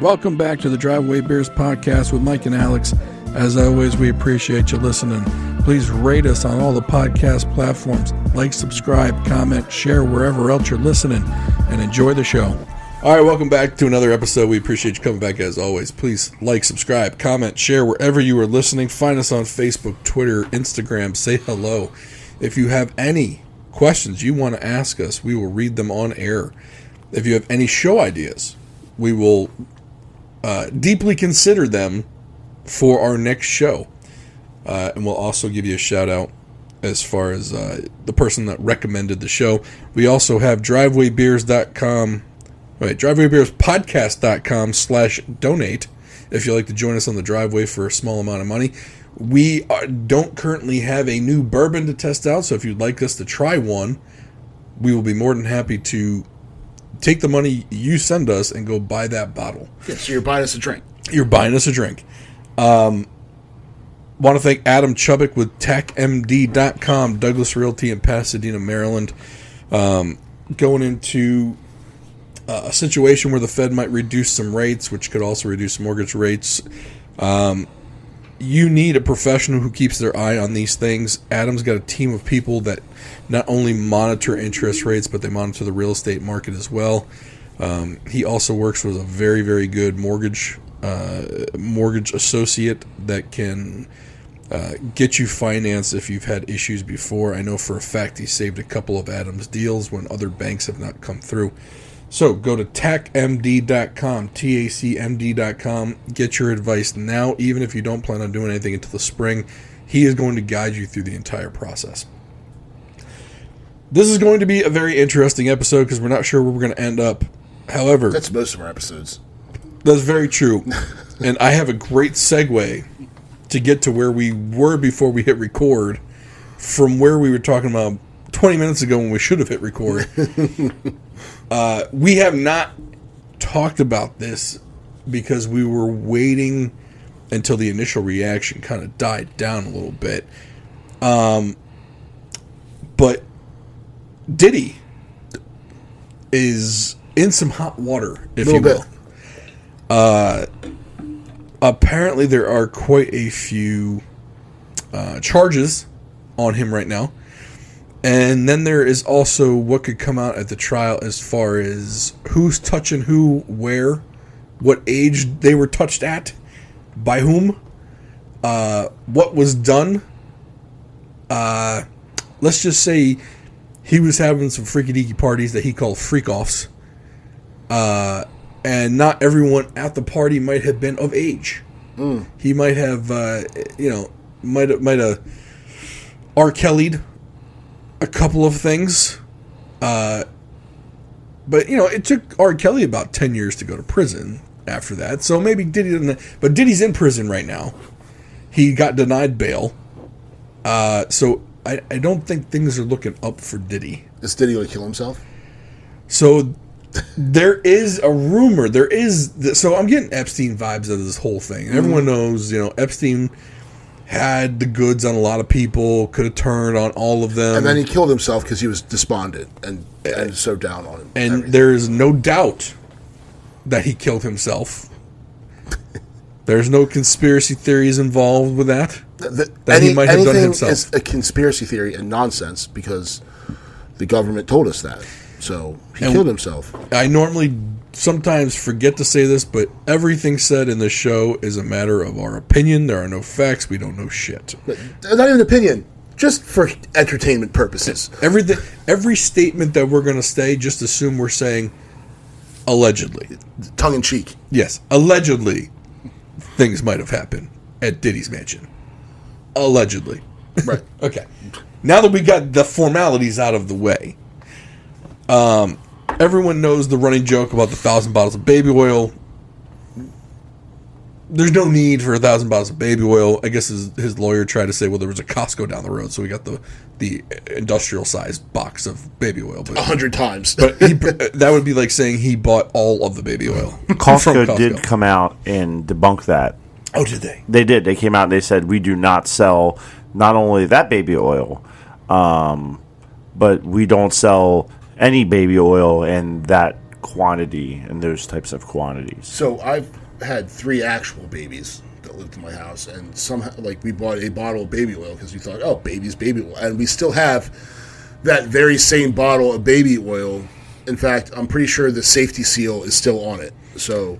Welcome back to the Driveway Beers podcast with Mike and Alex. As always, we appreciate you listening. Please rate us on all the podcast platforms. Like, subscribe, comment, share wherever else you're listening, and enjoy the show. All right, welcome back to another episode. We appreciate you coming back as always. Please like, subscribe, comment, share wherever you are listening. Find us on Facebook, Twitter, Instagram. Say hello. If you have any questions you want to ask us, we will read them on air. If you have any show ideas, we will deeply consider them for our next show. And we'll also give you a shout out as far as the person that recommended the show. We also have drivewaybeers.com, right, drivewaybeerspodcast.com/donate if you'd like to join us on the driveway for a small amount of money. We don't currently have a new bourbon to test out, so if you'd like us to try one, we will be more than happy to take the money you send us and go buy that bottle. Yeah, so you're buying us a drink. You're buying us a drink. Want to thank Adam Chubbuck with TechMD.com, Douglas Realty in Pasadena, Maryland. Going into a situation where the Fed might reduce some rates, which could also reduce mortgage rates. You need a professional who keeps their eye on these things. Adam's got a team of people that not only monitor interest rates, but they monitor the real estate market as well. He also works with a very, very good mortgage associate that can get you financed if you've had issues before. I know for a fact he saved a couple of Adam's deals when other banks have not come through. So go to TACMD.com, TACMD.com. Get your advice now, even if you don't plan on doing anything until the spring. He is going to guide you through the entire process. This is going to be a very interesting episode because we're not sure where we're going to end up. However, that's most of our episodes. That's very true. And I have a great segue to get to where we were before we hit record from where we were talking about 20 minutes ago when we should have hit record. We have not talked about this because we were waiting until the initial reaction kind of died down a little bit. But Diddy is in some hot water, if you will. Apparently there are quite a few charges on him right now. And then there is also what could come out at the trial as far as who's touching who, where, what age they were touched at, by whom, what was done. Let's just say he was having some freaky-deaky parties that he called freak-offs. And not everyone at the party might have been of age. He might have, might have R. Kelly'd a couple of things. But, it took R. Kelly about 10 years to go to prison after that. So maybe Diddy didn't. But Diddy's in prison right now. He got denied bail. So I don't think things are looking up for Diddy. Is Diddy going to kill himself? So there is a rumor. So I'm getting Epstein vibes out of this whole thing. Everyone knows, Epstein had the goods on a lot of people, could have turned on all of them. And then he killed himself because he was despondent and so down on him. And everything. There is no doubt that he killed himself. There's no conspiracy theories involved with that. He might have done himself. It's a conspiracy theory and nonsense because the government told us that. So he killed himself. I normally sometimes forget to say this, but everything said in this show is a matter of our opinion. There are no facts. We don't know shit. Not even opinion. Just for entertainment purposes. Every statement that we're going to say, just assume we're saying allegedly. Tongue in cheek. Yes. Allegedly, things might have happened at Diddy's mansion. Allegedly. Right. Okay. Now that we got the formalities out of the way, everyone knows the running joke about the 1,000 bottles of baby oil. There's no need for 1,000 bottles of baby oil. I guess his lawyer tried to say, well, there was a Costco down the road, so we got the industrial-sized box of baby oil. 100 times. But that would be like saying he bought all of the baby oil. Costco did come out and debunk that. Oh, did they? They did. They came out and they said, we do not sell not only that baby oil, but we don't sell any baby oil, and that quantity and those types of quantities. So I've had 3 actual babies that lived in my house, and somehow, like, we bought a bottle of baby oil because we thought, oh, baby's baby oil, and we still have that very same bottle of baby oil. In fact, I'm pretty sure the safety seal is still on it. So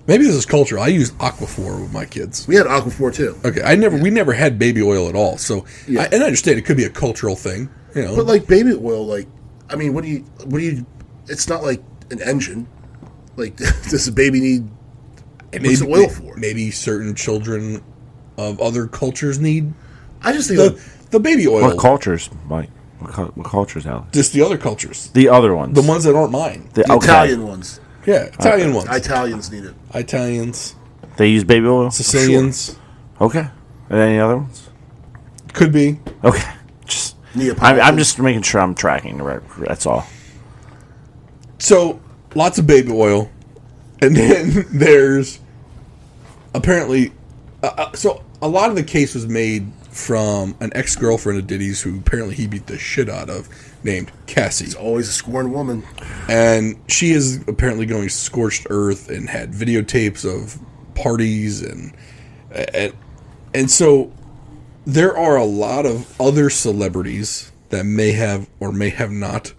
maybe this is culture. I used Aquaphor with my kids. we had Aquaphor too. Okay, we never had baby oil at all. So, I understand it could be a cultural thing, you know. But like baby oil, like, I mean, what do you? It's not like an engine. Like, does a baby need? What's the oil for? Maybe certain children of other cultures need. I just think the baby oil. What cultures, Mike? What cultures, Alex? Just the other cultures. The other ones. The ones that aren't mine. the Italian ones. Yeah, Italian ones. Italians need it. Italians. They use baby oil? Sicilians. Sure. Okay. And any other ones? Could be. Okay. I'm just making sure I'm tracking. That's all. So, lots of baby oil. And then there's apparently... so, a lot of the case was made from an ex-girlfriend of Diddy's who apparently he beat the shit out of, named Cassie. It's always a scorned woman. And she is apparently going scorched earth and had videotapes of parties and so there are a lot of other celebrities that may have or may have not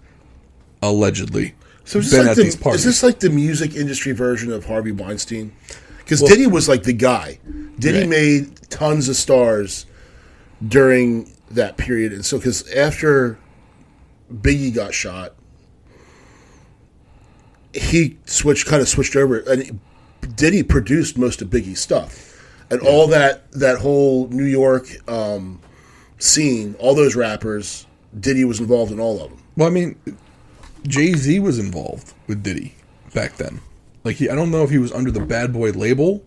allegedly been at these parties. Is this like the music industry version of Harvey Weinstein? Because Diddy was like the guy. Diddy made tons of stars during that period. And so, because after Biggie got shot, he kind of switched over. And Diddy produced most of Biggie's stuff. And all that whole New York scene, all those rappers, Diddy was involved in all of them. Well, I mean, Jay-Z was involved with Diddy back then. Like, I don't know if he was under the Bad Boy label,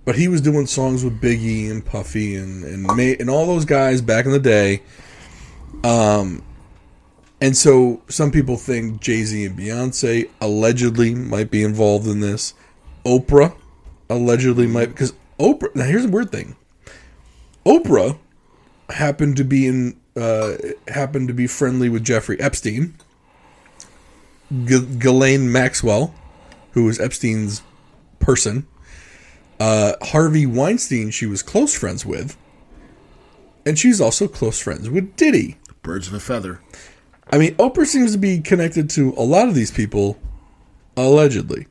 but he was doing songs with Biggie and Puffy and all those guys back in the day. And so some people think Jay-Z and Beyonce allegedly might be involved in this. Oprah allegedly might, because Oprah. Now here's the weird thing. Oprah happened to be friendly with Jeffrey Epstein, Ghislaine Maxwell, who was Epstein's person. Harvey Weinstein, she was close friends with, and she's also close friends with Diddy. Birds of a feather. I mean, Oprah seems to be connected to a lot of these people, allegedly.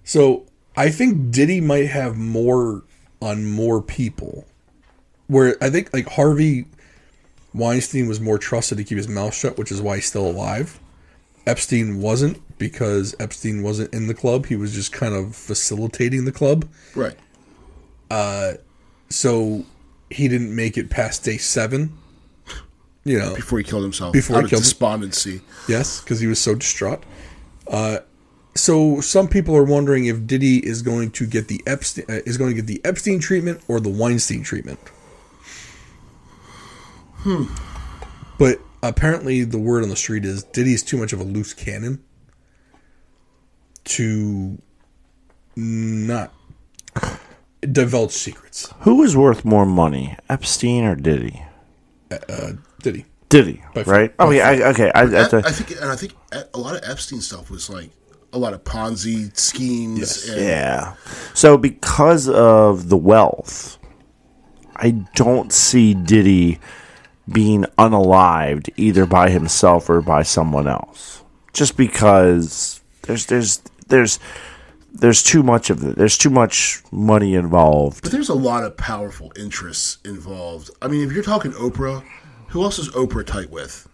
So I think Diddy might have more on more people. Where I think like Harvey Weinstein was more trusted to keep his mouth shut, which is why he's still alive. Epstein wasn't, because Epstein wasn't in the club. He was just kind of facilitating the club. Right. So he didn't make it past day 7. You know, before he killed himself. Before he killed despondency. Yes, because he was so distraught. So some people are wondering if Diddy is going to get the Epstein treatment or the Weinstein treatment. But apparently the word on the street is Diddy's too much of a loose cannon to not divulge secrets. Who is worth more money, Epstein or Diddy? Diddy. Diddy, right? Oh yeah, okay. I think a lot of Epstein stuff was like a lot of Ponzi schemes. Yes. Yeah. So because of the wealth, I don't see Diddy being unalived either by himself or by someone else. Just because there's too much of it. There's too much money involved. But there's a lot of powerful interests involved. I mean, if you're talking Oprah, who else is Oprah tight with?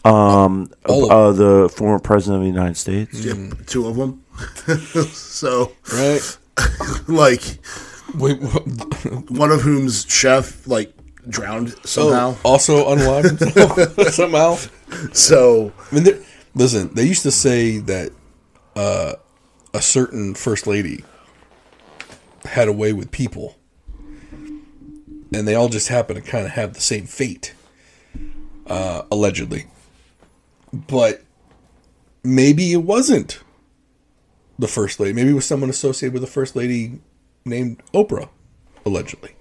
The former president of the United States. Yeah, 2 of them. So, right, like, wait, one of whom's chef like drowned somehow. Also unalive himself somehow. So, I mean, listen, they used to say that a certain first lady had a way with people, and they all just happen to kind of have the same fate, allegedly. But maybe it wasn't the first lady. Maybe it was someone associated with the first lady named Oprah, allegedly.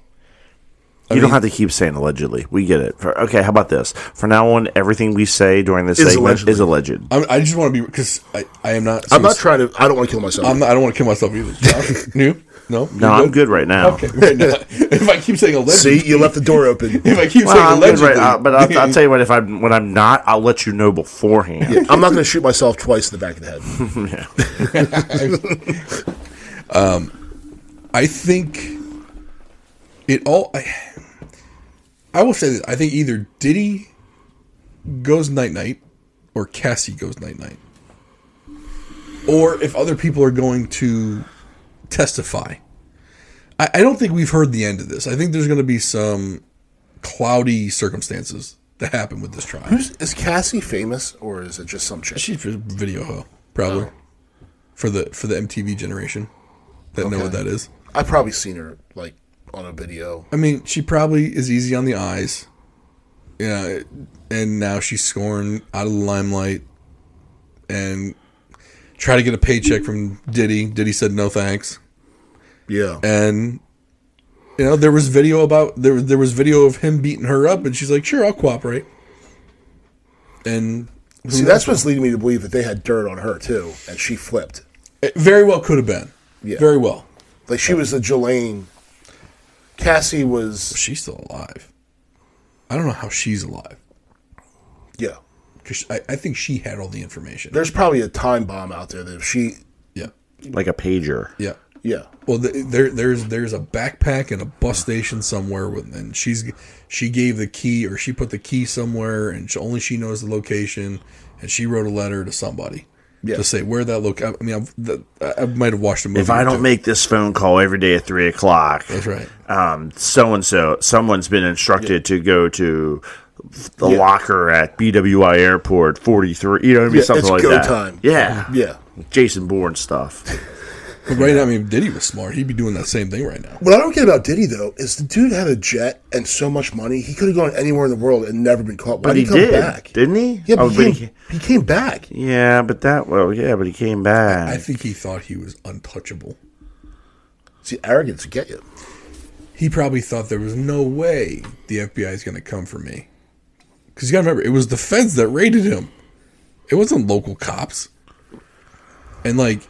You don't have to keep saying allegedly. We get it. Okay, how about this? For now on, everything we say during this segment is alleged. I just want to be, because I am not. I'm not trying to. I don't want to kill myself. I don't want to kill myself either. Josh, you? No, I'm good right now. Okay, right now. If I keep saying allegedly, see, you left the door open. If I keep saying allegedly, but I'll tell you what. When I'm not, I'll let you know beforehand. Yeah, I'm not going to shoot myself twice in the back of the head. I think it all. I will say this. I think either Diddy goes night-night or Cassie goes night-night. Or if other people are going to testify. I don't think we've heard the end of this. I think there's going to be some cloudy circumstances that happen with this trial. Is Cassie famous, or is it just some chick? She's a video hoe, probably. Oh. For the MTV generation that know what that is. I've probably seen her, like, on a video. I mean, she probably is easy on the eyes. Yeah, and now she's scoring out of the limelight and try to get a paycheck from Diddy. Diddy said no thanks. Yeah. And there was video there was video of him beating her up, and she's like, "Sure, I'll cooperate." And see, that's what's leading me to believe that they had dirt on her too, and she flipped. It very well could have been. Yeah. Very well. Like, she was the Jelaine. Cassie was... She's still alive. I don't know how she's alive. Yeah. Because I think she had all the information. There's probably a time bomb out there that if she... Yeah. Like a pager. Yeah. Yeah. Well, there's a backpack and a bus station somewhere, and she gave the key, or she put the key somewhere, and only she knows the location, and she wrote a letter to somebody. Yeah. To say where that look. I mean, I might have watched a movie. If I don't make this phone call every day at 3:00, that's right. So and so, someone's been instructed to go to the locker at BWI Airport 43. You know what I mean? Something like that. It's go time. Yeah, yeah. Jason Bourne stuff. But right now, I mean, Diddy was smart. He'd be doing that same thing right now. What I don't get about Diddy, though, is the dude had a jet and so much money. He could have gone anywhere in the world and never been caught. But he come back? Didn't he? Yeah, but he came back. Yeah, but he came back. I think he thought he was untouchable. See, arrogance will get you. He probably thought there was no way the FBI is going to come for me. Because you got to remember, it was the feds that raided him. It wasn't local cops. And, like,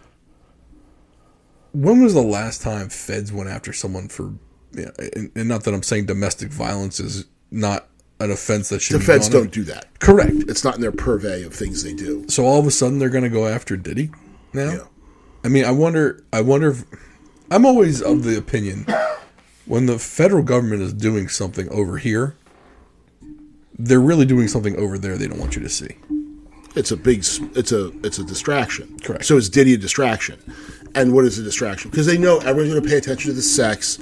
when was the last time feds went after someone for, and not that I'm saying domestic violence is not an offense that should be the feds don't do that. Correct. It's not in their purvey of things they do. So all of a sudden they're going to go after Diddy now? Yeah. I mean, I wonder if, I'm always of the opinion when the federal government is doing something over here, they're really doing something over there they don't want you to see. It's a distraction. Correct. So is Diddy a distraction? And what is a distraction? Because they know everyone's going to pay attention to the sex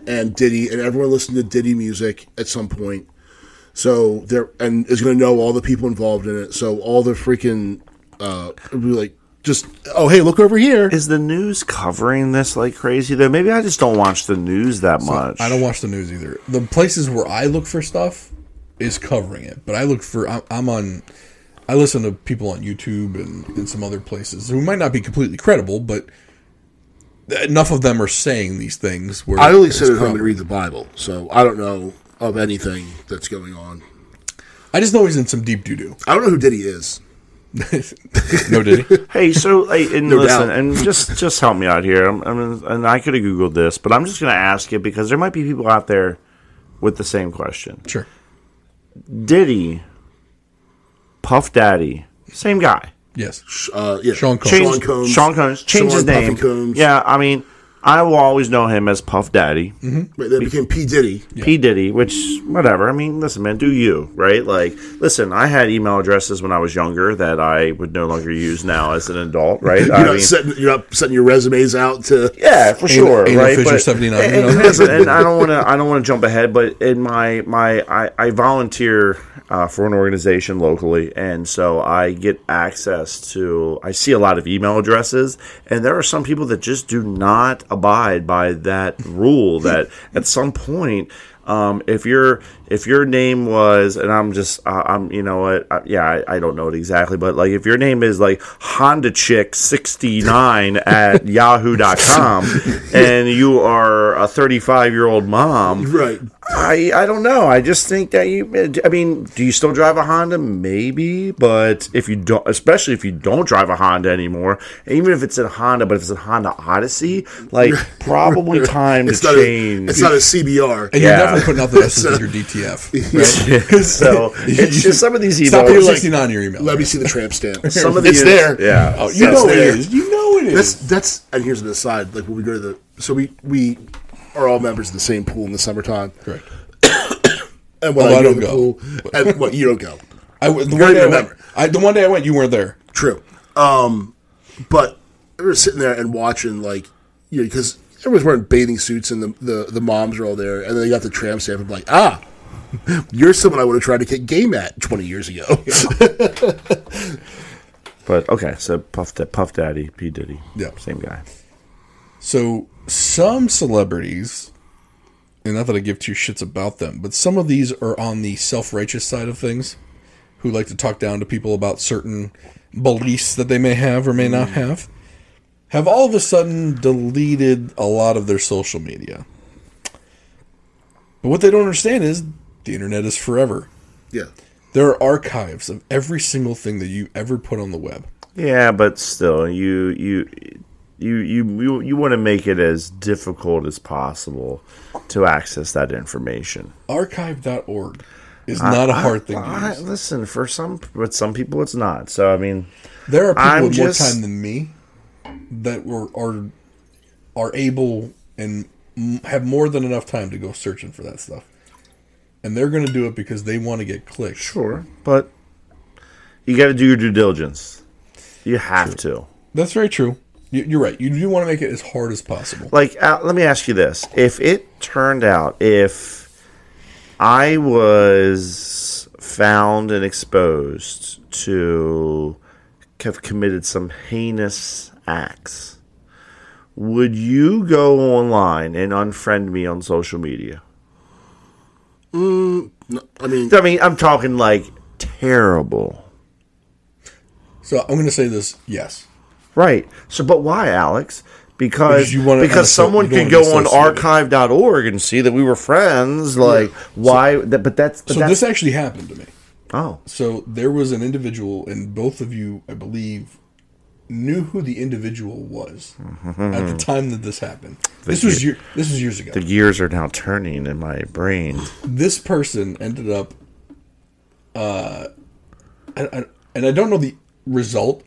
and Diddy, and everyone listens to Diddy music at some point. So and is going to know all the people involved in it. So all the freaking hey, look over here. Is the news covering this like crazy though? Maybe I just don't watch the news that much. I don't watch the news either. The places where I look for stuff is covering it, but I listen to people on YouTube and some other places who might not be completely credible, but enough of them are saying these things. Where I only sit at home and read the Bible, so I don't know of anything that's going on. I just know he's in some deep doo-doo. I don't know who Diddy is. No Diddy. Hey, so listen, and just help me out here. And I could have Googled this, but I'm just going to ask it because there might be people out there with the same question. Sure. Diddy, Puff Daddy, same guy. Yes. Sean Combs. Sean Combs. Changed his name. Combs. Yeah, I mean, I will always know him as Puff Daddy. Mm-hmm. Right, then became P. Diddy. Yeah. P. Diddy, which, whatever. I mean, listen, man, do you, right? Like, listen, I had email addresses when I was younger that I would no longer use now as an adult, right? You're not setting your resumes out to... Yeah, for sure, right? Fisher 79. And I don't want to jump ahead, but in I volunteer for an organization locally, and so I get access to... I see a lot of email addresses, and there are some people that just do not abide by that rule that at some point if your name was, and I'm you know what, I don't know it exactly, but like if your name is like Honda Chick 69 at yahoo.com and you are a 35-year-old mom, right? I don't know. I just think that do you still drive a Honda? Maybe, but if you don't, especially if you don't drive a Honda anymore, even if it's a Honda, but if it's a Honda Odyssey, like probably time to change. It's not a CBR. And you're definitely putting out the message with your DTF. Right? So it's just some of these emails. Stop putting 69 on your email. Let me see the tramp stamp. Some of it's there. Yeah. Oh, you know it is. You know it is. That's and here's an aside. Like when we go to we are all members of the same pool in the summertime. Correct. And when I go to the pool, and what you don't go. The one day I went, you weren't there. True. But we were sitting there and watching, like, because everyone's wearing bathing suits and the moms are all there, and then they got the tramp stamp and like, you're someone I would have tried to get game at 20 years ago. But okay, so Puff Daddy, P Diddy, same guy. So some celebrities, and not that I give two shits about them, but some of these are on the self-righteous side of things, who like to talk down to people about certain beliefs that they may have or may not have all of a sudden deleted a lot of their social media. But what they don't understand is the internet is forever. Yeah. There are archives of every single thing that you ever put on the web. Yeah, but still, you want to make it as difficult as possible to access that information. Archive.org is not a hard thing to use. Listen, with some people it's not. So, I mean, there are people with more time than me that are able and have more than enough time to go searching for that stuff. And they're going to do it because they want to get clicks. Sure, but you got to do your due diligence. You have to. That's very true. You're right. You do want to make it as hard as possible. Like, let me ask you this. If it turned out, if I was found and exposed to have committed some heinous acts, would you go online and unfriend me on social media? No, I mean, I'm talking like terrible. So I'm going to say this, yes. Right. So, but why, Alex? Because someone could go on archive.org and see that we were friends. Like, why? This actually happened to me. Oh. So there was an individual, and both of you, I believe, knew who the individual was at the time that this happened. This was years ago. The gears are now turning in my brain. This person ended up, and I don't know the result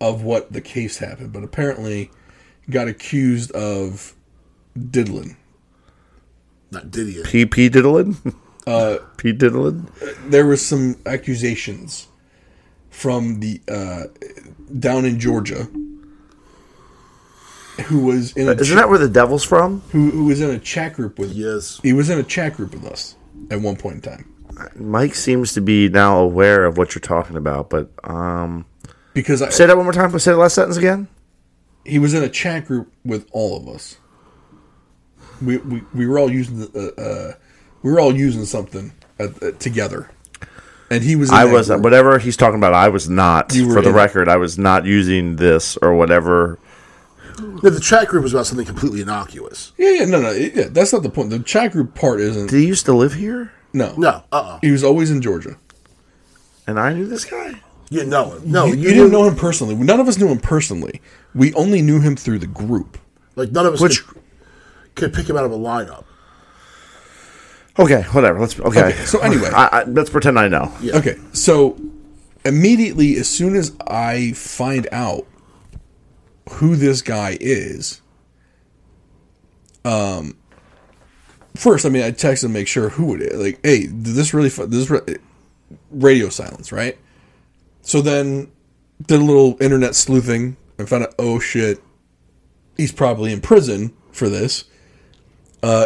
of what the case happened, but apparently got accused of diddling. Not Diddy. P diddling? P diddling? There was some accusations from the down in Georgia, who was in Isn't that where the devil's from? Who was in a chat group with Yes. He was in a chat group with us at one point in time. Mike seems to be now aware of what you're talking about, but because say that one more time. Say the last sentence again. He was in a chat group with all of us. We were all using something together, and he was. I was whatever he's talking about. I was not. For the record, I was not using this or whatever. No, the chat group was about something completely innocuous. No. That's not the point. The chat group part isn't. Did he used to live here? No. He was always in Georgia. And I knew this guy? You know him. No, you didn't know him personally. None of us knew him personally. We only knew him through the group. Like, none of us could pick him out of a lineup. Okay, whatever. Okay. So anyway. Let's pretend I know. Yeah. Okay, so immediately, as soon as I find out who this guy is, first, I text him to make sure who it is. Like, hey, did this really... radio silence, right? So then, did a little internet sleuthing and found out, oh shit, he's probably in prison for this.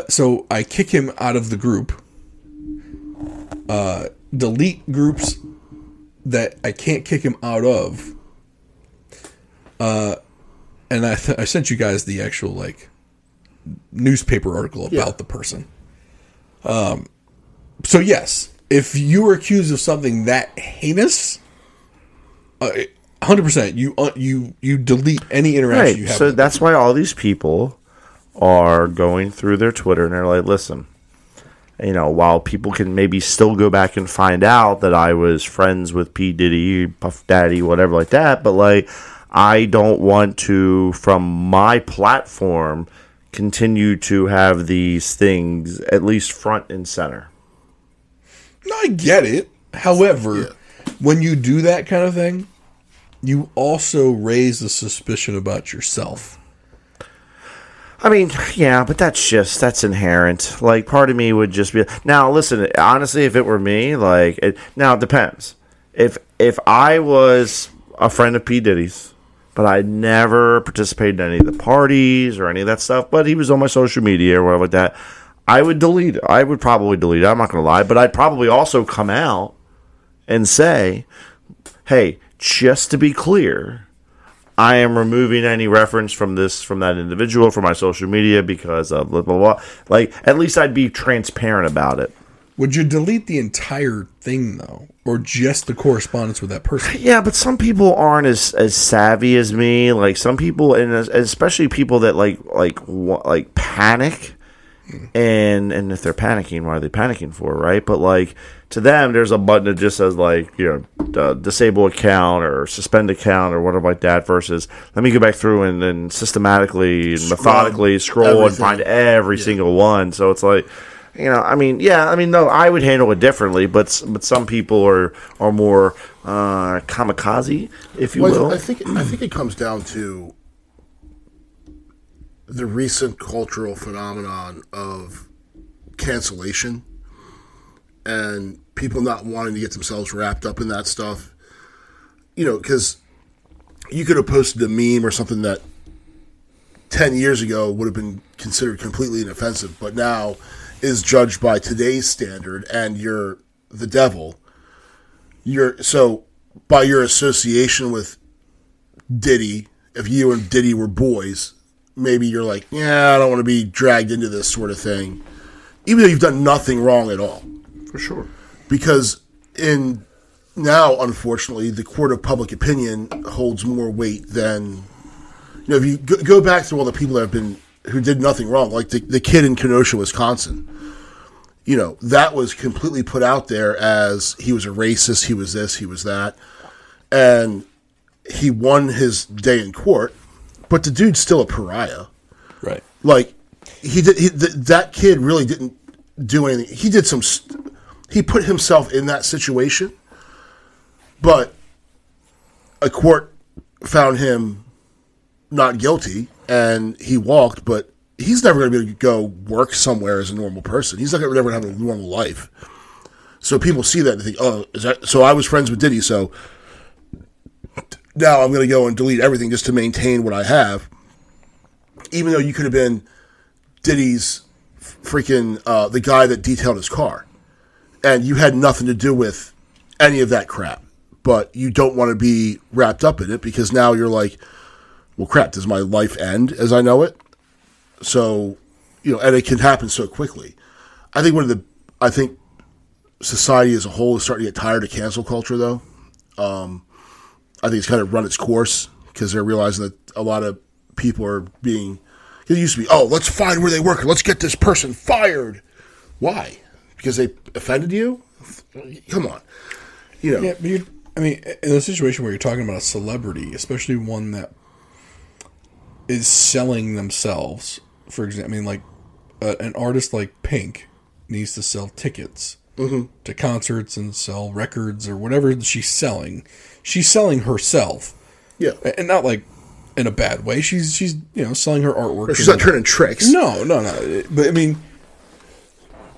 So I kick him out of the group. Delete groups that I can't kick him out of. And I sent you guys the actual, newspaper article about the person. So yes, if you were accused of something that heinous, 100%, you delete any interaction you have. So that's why all these people are going through their Twitter and they're like, listen, while people can maybe still go back and find out that I was friends with P. Diddy, Puff Daddy, whatever like that, but like, I don't want to, from my platform, continue to have these things at least front and center. No, I get it. However, when you do that kind of thing, you also raise the suspicion about yourself. I mean, yeah, but that's inherent. Like, part of me would just be... Now, listen, honestly, if it were me, now it depends. If I was a friend of P. Diddy's, but I never participated in any of the parties or any of that stuff, but he was on my social media or whatever like that, I would delete it. I would probably delete it. I'm not going to lie. But I'd probably also come out and say, hey, just to be clear, I am removing any reference from that individual from my social media because of blah, blah, blah. Like, at least I'd be transparent about it. Would you delete the entire thing, though? Or just the correspondence with that person? Yeah, but some people aren't as savvy as me. Like, some people, and especially people that, like panic. And if they're panicking, what are they panicking for, right? But, like, to them, there's a button that just says, like, disable account or suspend account or whatever like that versus let me go back through and systematically and methodically scroll and find every single one. So it's like, no, I would handle it differently, but some people are more kamikaze, if you will. I think it comes down to the recent cultural phenomenon of cancellation and people not wanting to get themselves wrapped up in that stuff. Because you could have posted a meme or something that 10 years ago would have been considered completely inoffensive, but now is judged by today's standard, and you're the devil. So by your association with Diddy, if you and Diddy were boys, maybe you're like, I don't want to be dragged into this sort of thing, even though you've done nothing wrong at all. For sure. Because now, unfortunately, the court of public opinion holds more weight than, if you go back to all the people that who did nothing wrong, like the kid in Kenosha, Wisconsin, that was completely put out there as he was a racist, he was this, he was that, and he won his day in court. But the dude's still a pariah, right? Like that kid really didn't do anything. He did he put himself in that situation, but a court found him not guilty, and he walked. But he's never going to be able to go work somewhere as a normal person. He's never going to have a normal life. So people see that and think, "Oh, is that so?" I was friends with Diddy, so now I'm going to go and delete everything just to maintain what I have. Even though you could have been Diddy's freaking, the guy that detailed his car. And you had nothing to do with any of that crap. But you don't want to be wrapped up in it because now you're like, well, crap, does my life end as I know it? So, and it can happen so quickly. I think society as a whole is starting to get tired of cancel culture, though. I think it's kind of run its course because they're realizing that a lot of people are being... It used to be, let's find where they work and let's get this person fired. Why? Because they offended you? Come on. Yeah, but in a situation where you're talking about a celebrity, especially one that is selling themselves, for example, an artist like Pink needs to sell tickets to concerts and sell records or whatever she's selling. She's selling herself. Yeah. And not like in a bad way. She's selling her artwork. But she's not turning tricks. No. But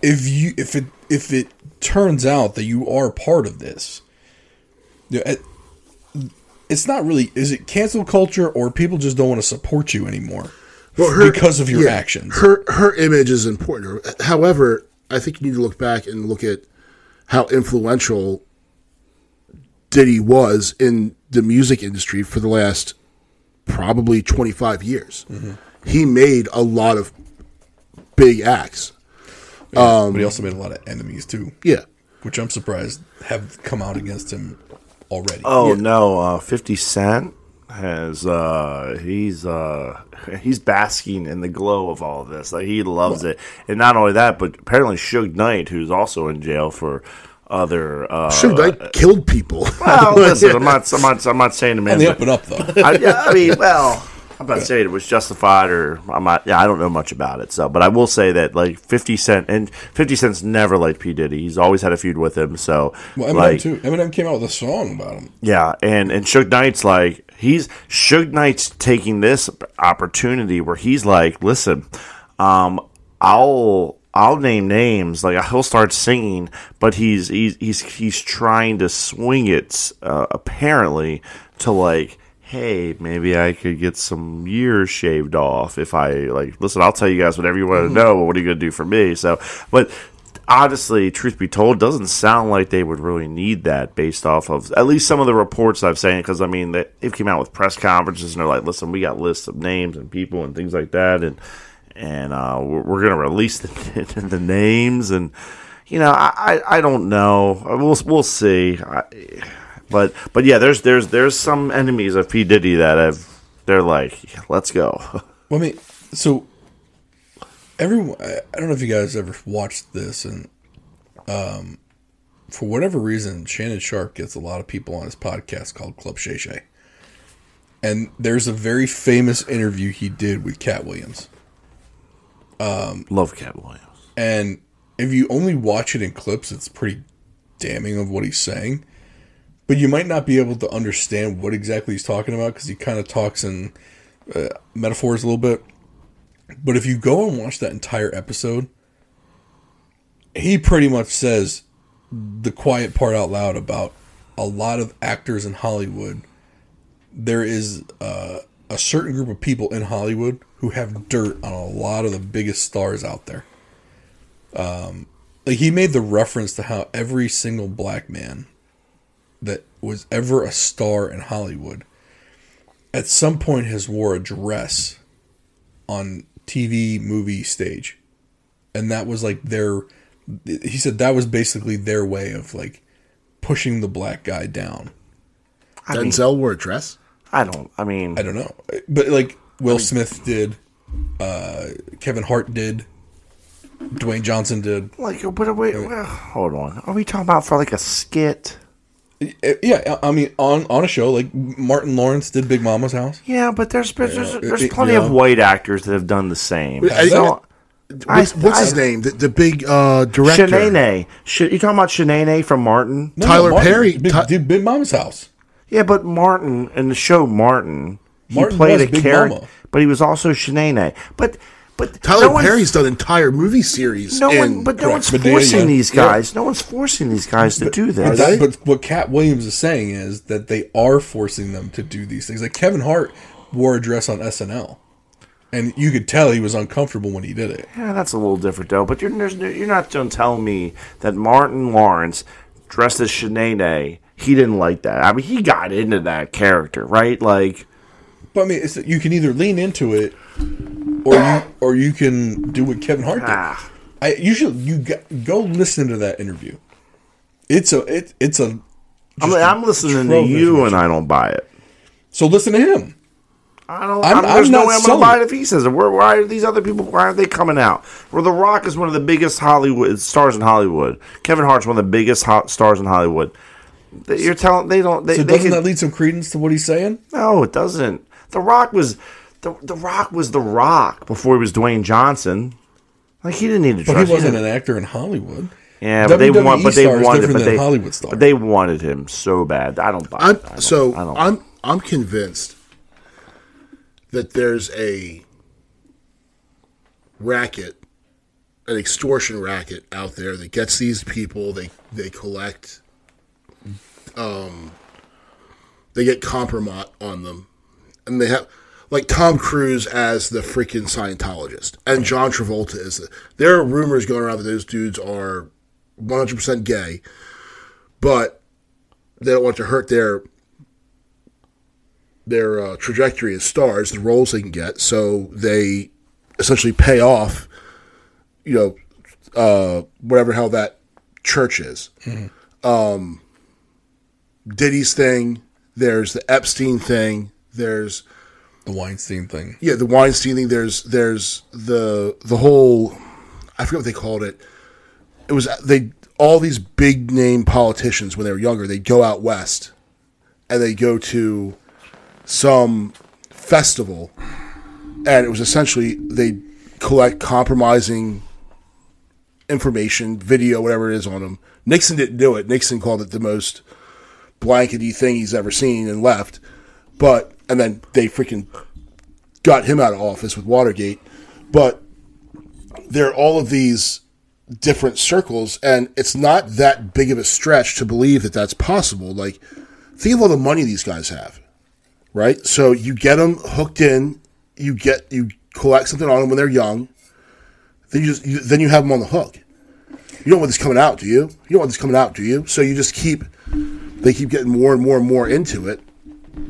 if it turns out that you are part of this, it's not really, is it cancel culture or people just don't want to support you anymore because of your actions? Her image is important. However, I think you need to look back and look at how influential Diddy was in the music industry for the last probably 25 years. Mm-hmm. He made a lot of big acts. Yeah, but he also made a lot of enemies too. Yeah. Which I'm surprised have come out against him already. Oh, no. 50 Cent he's basking in the glow of all of this. Like, he loves it, and not only that, but apparently Suge Knight, who's also in jail for other Suge Knight killed people. Well, listen, I'm not saying him on the up and up though. I mean, well, I'm not saying it was justified, or I'm not. Yeah, I don't know much about it. So, but I will say that like 50 Cent's never liked P Diddy. He's always had a feud with him. So, well, Eminem like, too. Eminem came out with a song about him. Yeah, and Suge Knight's like Suge Knight's taking this opportunity where he's like, listen, I'll name names, like he'll start singing, but he's trying to swing it apparently to like, hey, maybe I could get some years shaved off if I like. Listen, I'll tell you guys whatever you want to know. What are you gonna do for me? So, but honestly, truth be told, doesn't sound like they would really need that based off of at least some of the reports I've seen. Because I mean, they've came out with press conferences and they're like, listen, we got lists of names and people and things like that, and we're going to release the names, and you know, I don't know. We'll see. But yeah, there's some enemies of P Diddy that they're like, let's go. Well, I mean, so everyone, I don't know if you guys ever watched this, and for whatever reason, Shannon Sharp gets a lot of people on his podcast called Club Shay Shay, and there's a very famous interview he did with Cat Williams. Love Cat Williams. And if you only watch it in clips, it's pretty damning of what he's saying. But you might not be able to understand what exactly he's talking about because he kind of talks in metaphors a little bit. But if you go and watch that entire episode, he pretty much says the quiet part out loud about a lot of actors in Hollywood. There is a certain group of people in Hollywood who have dirt on a lot of the biggest stars out there. Like he made the reference to how every single black man that was ever a star in Hollywood at some point has wore a dress on TV, movie, stage. And that was like he said that was basically their way of like pushing the black guy down. Denzel wore a dress? I don't know. But like Will Smith did, Kevin Hart did, Dwayne Johnson did. Like, but wait, hold on. Are we talking about for like a skit? Yeah, I mean, on a show like Martin Lawrence did Big Mama's House. Yeah, but there's plenty of white actors that have done the same. What's his name? The big director. Shanae. You talking about Shanae from Martin? No, Tyler Martin Perry did Big Mama's House. Yeah, but Martin in the show Martin Martin played was a Big character, Mama. but he was also Shanae. But Tyler Perry's done entire movie series. No one's forcing these guys. Yeah. No one's forcing these guys to do this. But what Cat Williams is saying is that they are forcing them to do these things. Like Kevin Hart wore a dress on SNL, and you could tell he was uncomfortable when he did it. Yeah, that's a little different though. But you're not going to tell me that Martin Lawrence dressed as Shanae, he didn't like that. I mean, he got into that character, right? Like, but I mean, you can either lean into it, or you can do what Kevin Hart did. You go listen to that interview. It's a. I'm listening to you, and I don't buy it. So listen to him. There's no way I'm going to buy it if he says it. Why are these other people? Why aren't they coming out? Where The Rock is one of the biggest Hollywood stars in Hollywood. Kevin Hart's one of the biggest stars in Hollywood. You're telling they don't. So doesn't that lead some credence to what he's saying? No, it doesn't. The Rock was The Rock was The Rock before he was Dwayne Johnson. Like, he didn't need to trust him. But he wasn't an actor in Hollywood. Yeah, but they wanted him. Hollywood star. But they wanted him so bad. I don't buy it. I'm convinced that there's a racket, an extortion racket out there that gets these people. They collect. They get compromise on them, and they have like Tom Cruise as the freaking Scientologist, and John Travolta is. There are rumors going around that those dudes are 100% gay, but they don't want to hurt their trajectory as stars, the roles they can get, so they essentially pay off, whatever hell that church is. Mm-hmm. Diddy's thing, there's the Epstein thing, There's The Weinstein thing. Yeah, the Weinstein thing. There's the whole, I forget what they called it. It was all these big name politicians when they were younger. They go out west, and they go to some festival, and it was essentially they collect compromising information, video, whatever it is on them. Nixon didn't do it. Nixon called it the most blankety thing he's ever seen and left. And then they freaking got him out of office with Watergate. But there are all of these different circles, and it's not that big of a stretch to believe that that's possible. Like, think of all the money these guys have, right? So you get them hooked in, you collect something on them when they're young, then you have them on the hook. You don't want this coming out, do you? You don't want this coming out, do you? So you just they keep getting more and more and more into it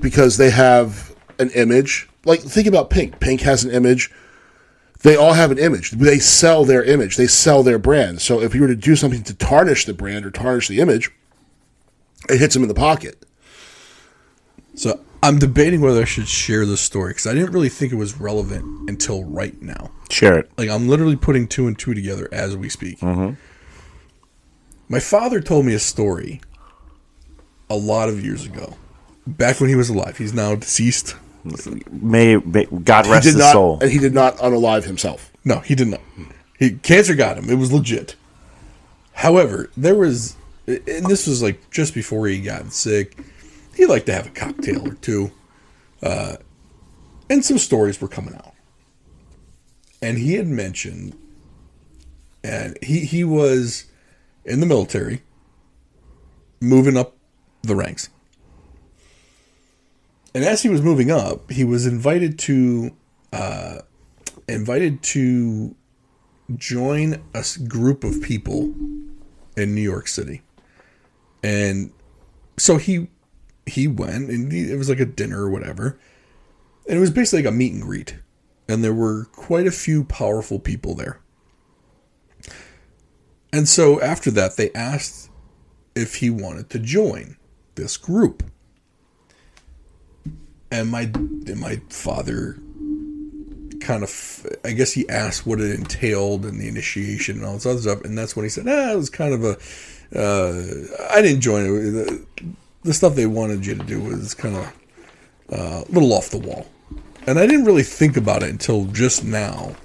because they have an image. Like, think about Pink. Pink has an image. They all have an image. They sell their image. They sell their brand. So if you were to do something to tarnish the brand or tarnish the image, it hits them in the pocket. So I'm debating whether I should share this story because I didn't really think it was relevant until right now. Share it. Like, I'm literally putting two and two together as we speak. Mm-hmm. My father told me a story a lot of years ago, back when he was alive. He's now deceased. May God rest his soul. And he did not unalive himself. No, he did not. Cancer got him. It was legit. However, there was, and this was like just before he got sick, he liked to have a cocktail or two. And some stories were coming out. And he had mentioned, and he was in the military, moving up the ranks. And as he was moving up, he was invited to join a group of people in New York City. And so he went, and it was like a dinner or whatever. And it was basically like a meet and greet. And there were quite a few powerful people there. And so after that, they asked if he wanted to join this group. And my father kind of, I guess he asked what it entailed and the initiation and all this other stuff. And that's when he said, it was kind of I didn't join it. The stuff they wanted you to do was kind of a little off the wall. And I didn't really think about it until just now.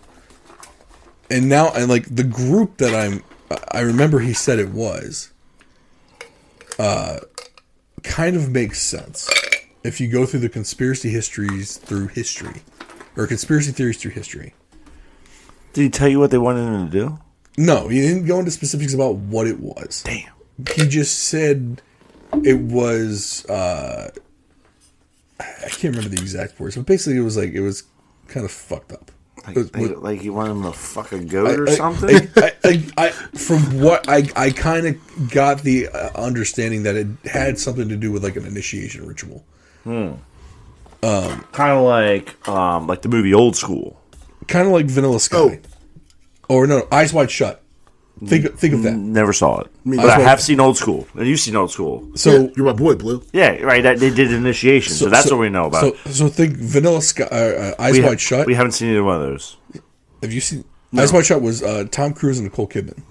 And now, and like the group that I remember he said it was, kind of makes sense. If you go through the conspiracy theories through history. Did he tell you what they wanted him to do? No, he didn't go into specifics about what it was. Damn. He just said it was, I can't remember the exact words, but basically it was kind of fucked up. Like you want him to fuck a goat or something? From what I kind of got the understanding that it had something to do with like an initiation ritual. Kind of like the movie Old School. Kind of like Vanilla Sky. Or no, Eyes Wide Shut. Think of that. Never saw it. But I have seen Old School. And you've seen Old School. So yeah, you're my boy, Blue. Yeah, right. They did initiation, so that's what we know about. So think Vanilla Sky, Eyes Wide Shut. We haven't seen either one of those. Have you seen? No. Eyes Wide Shut was Tom Cruise and Nicole Kidman.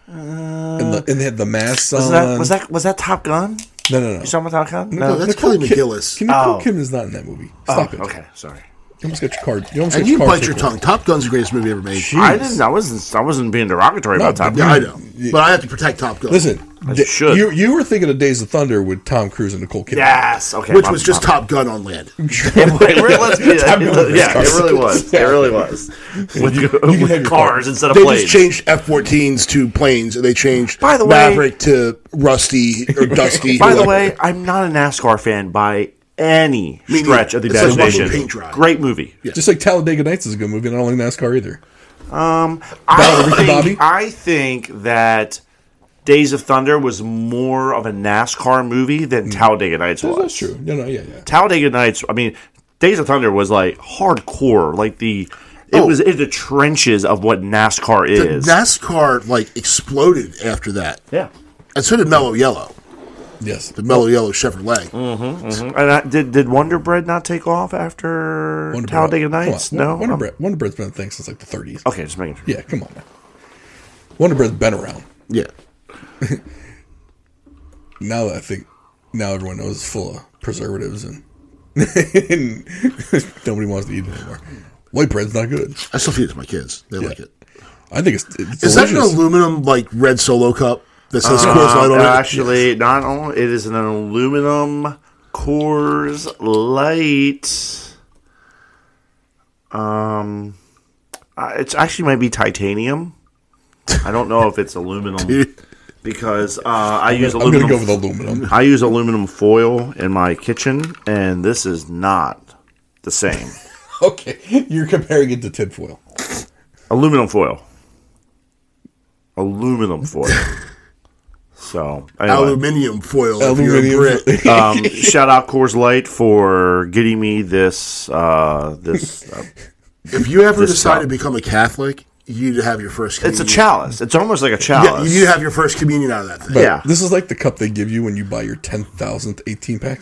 And they had the masks on. Was that Top Gun? No. You talking about Top Gun? No, that's Kelly McGillis. Nicole Kidman's not in that movie. Stop it. Okay, sorry. You almost got your card. And you bite your tongue. Top Gun's the greatest movie ever made. Jeez. I wasn't being derogatory about Top Gun. Yeah, I know. But I have to protect Top Gun. Listen, you were thinking of Days of Thunder with Tom Cruise and Nicole Kidman. Yes, okay. Which was just Top Gun on land. It really was. It really was. With cars instead of planes. They just changed F-14s to planes, and they changed Maverick to Rusty or Dusty. By the way, I'm not a NASCAR fan by any stretch of the imagination. Great movie. Yeah. Just like Talladega Nights is a good movie, and I don't like NASCAR either. I think that Days of Thunder was more of a NASCAR movie than Talladega Nights was. That's true. Yeah. Talladega Nights, I mean, Days of Thunder was like hardcore, like it was in the trenches of what NASCAR is. NASCAR like exploded after that. Yeah. And so did Mellow Yellow. Yes. The mellow yellow Chevrolet. And did Wonder Bread not take off after Talladega Nights? No? Wonder Bread's been a thing since like the 30s. Okay, just making sure. Yeah, come on, man. Wonder Bread's been around. Yeah. Now everyone knows it's full of preservatives and nobody wants to eat it anymore. White bread's not good. I still feed it to my kids. They like it. I think it's delicious. Is that an aluminum like red Solo cup that says Coors Light on it? Actually, not only it is an aluminum Coors Light. It actually might be titanium. I don't know if it's aluminum because I use aluminum. I'm gonna go with aluminum. I use aluminum foil in my kitchen, and this is not the same. Okay, you're comparing it to tinfoil. Aluminum foil. So anyway. Aluminium foil. Shout out Coors Light for getting me this. If you ever decide to become a Catholic, you need to have your first communion. It's a chalice. It's almost like a chalice. Yeah, you need to have your first communion out of that thing. But yeah. This is like the cup they give you when you buy your 10,000th 18-pack.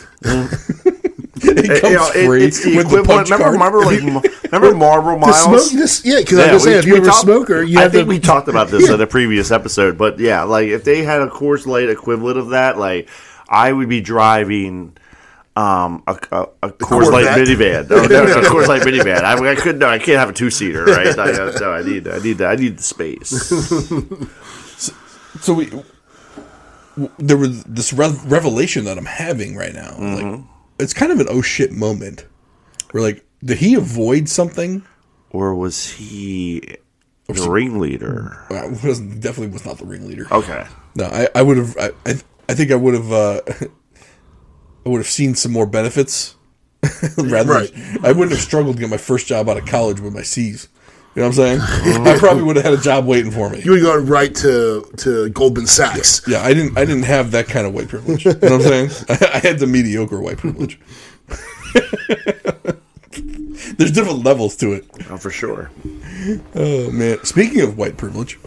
It comes free it's the with the punch card. Remember Marlboro Miles? Smoke this, because I'm just saying, if you're a smoker, you have we talked about this in a previous episode, but yeah, like if they had a Coors Light equivalent of that, like I would be driving a Coors Light minivan. No, a Coors Light minivan. I can't have a 2-seater, right? I need the space. So there was this revelation that I'm having right now. Like, it's kind of an oh shit moment. Where like, did he avoid something, or was he the ringleader? Definitely was not the ringleader. Okay. No, I would have. I think I would have. I would have seen some more benefits. Rather, I wouldn't have struggled to get my first job out of college with my C's. You know what I'm saying? I probably would have had a job waiting for me. You would have gone right to Goldman Sachs. Yeah, I didn't have that kind of white privilege. You know what I'm saying? I had the mediocre white privilege. There's different levels to it. Oh, for sure. Oh man! Speaking of white privilege,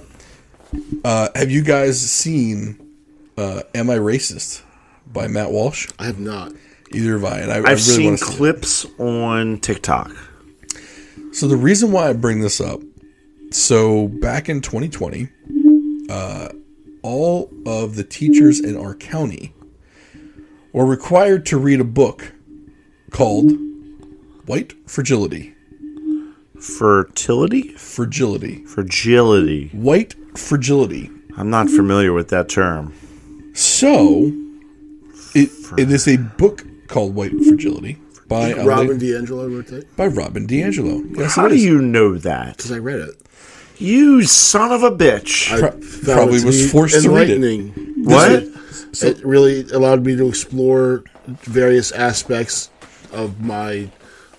have you guys seen "Am I Racist" by Matt Walsh? I have not. Either have I. And I've really seen clips on TikTok. So the reason why I bring this up, so back in 2020, all of the teachers in our county were required to read a book called White Fragility. Fertility? Fragility. Fragility. White Fragility. I'm not familiar with that term. So, it is a book called White Fragility. By Robin DiAngelo wrote that? By Robin DiAngelo. Yes, how do you know that? Because I read it. You son of a bitch. Probably was forced to read it. What? It really allowed me to explore various aspects of my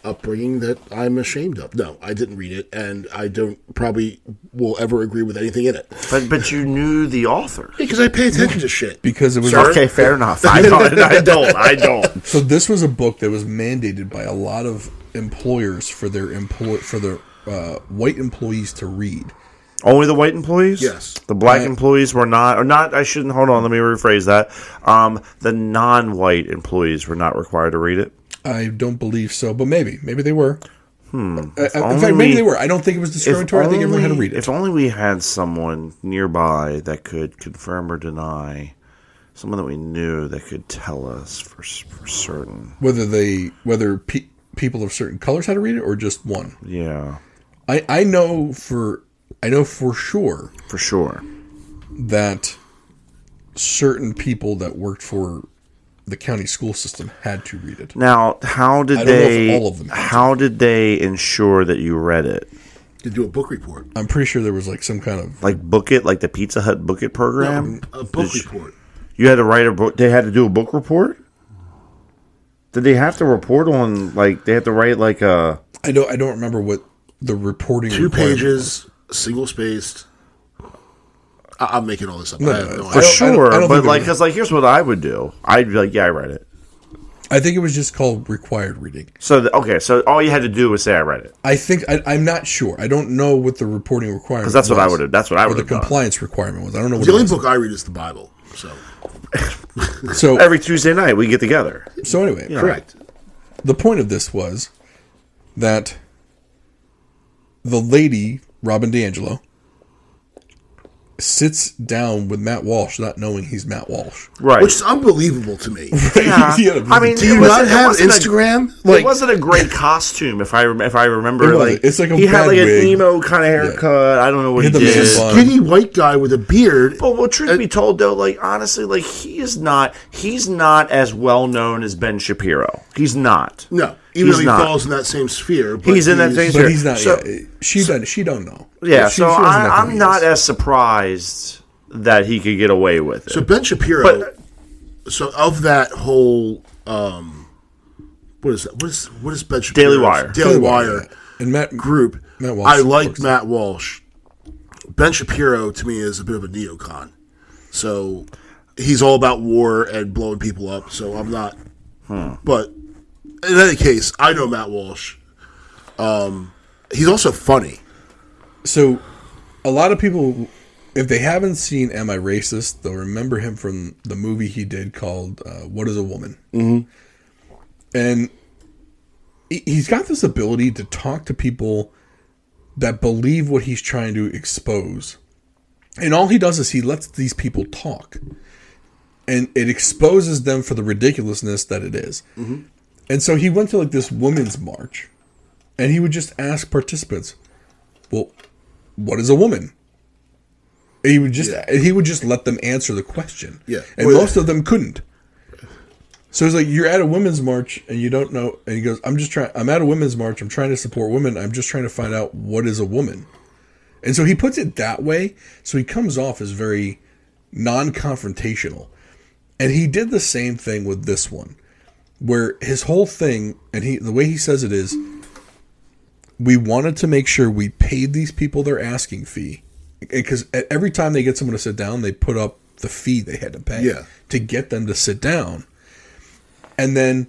upbringing that I'm ashamed of. No, I didn't read it, and I probably will ever agree with anything in it. But you knew the author. Because I pay attention to shit. Because it was okay. Fair enough. I don't. So this was a book that was mandated by a lot of employers for their white employees to read. Only the white employees? Yes. The black employees were not, or not. I shouldn't. Hold on. Let me rephrase that. The non-white employees were not required to read it. I don't believe so, but maybe they were. In fact, maybe they were. I don't think it was discriminatory. I think everyone had to read it. If only we had someone nearby that could confirm or deny, someone that we knew that could tell us for certain whether people of certain colors had to read it or just one. Yeah, I know for sure that certain people that worked for the county school system had to read it. Now, how did they ensure that you read it? To do a book report. I'm pretty sure there was like some kind of like Book It, like the Pizza Hut Book It program. No, a book report. You had to write a book. They had to do a book report. Did they have to report on like they had to write like a? I don't remember what the reporting. 2 pages, single spaced. I'm making all this up. For sure. But like, because like, here's what I would do. I'd be like, yeah, I read it. I think it was just called required reading. So so all you had to do was say I read it. I think I'm not sure. I don't know what the reporting requirement. Because that's what I would have. That's what I would have. The compliance requirement was. I don't know. What the only book I read is the Bible. So So every Tuesday night we get together. So anyway, Correct. The point of this was that the lady, Robin DiAngelo, sits down with Matt Walsh not knowing he's Matt Walsh. Right. Which is unbelievable to me. Yeah. I mean, do you not have Instagram? It wasn't a great costume, if I remember. It's like he had like wig. an emo kind of haircut. Yeah. I don't know what he Hit the did. man bun. Skinny white guy with a beard. But well, truth be told, though, like honestly, like he's not as well known as Ben Shapiro. He's not. No, even He's though he not. falls in that same sphere. But He's in that same But he's not. So- She don't know. Yeah, She so doesn't know who I'm he not is. as surprised that he could get away with it. So Ben Shapiro. So of that whole, what is that? What is Ben Shapiro? Daily Wire. Daily Wire. And Matt Group. Matt Walsh I like works. Matt Walsh. Ben Shapiro to me is a bit of a neocon. So he's all about war and blowing people up. So I'm not. But in any case, I know Matt Walsh. He's also funny. So a lot of people, if they haven't seen Am I Racist, they'll remember him from the movie he did called What is a Woman? Mm-hmm. And he's got this ability to talk to people that believe what he's trying to expose. And all he does is he lets these people talk. And it exposes them for the ridiculousness that it is. Mm-hmm. And so he went to like this women's march. And he would just ask participants, well, what is a woman? And he would just let them answer the question. Yeah. And most of them couldn't. So it's like, you're at a women's march and you don't know. And he goes, I'm at a women's march. I'm trying to support women. I'm just trying to find out what is a woman. And so he puts it that way. So he comes off as very non-confrontational. And he did the same thing with this one, where his whole thing, and the way he says it is, we wanted to make sure we paid these people their asking fee. Because every time they get someone to sit down, they put up the fee they had to pay to get them to sit down. And then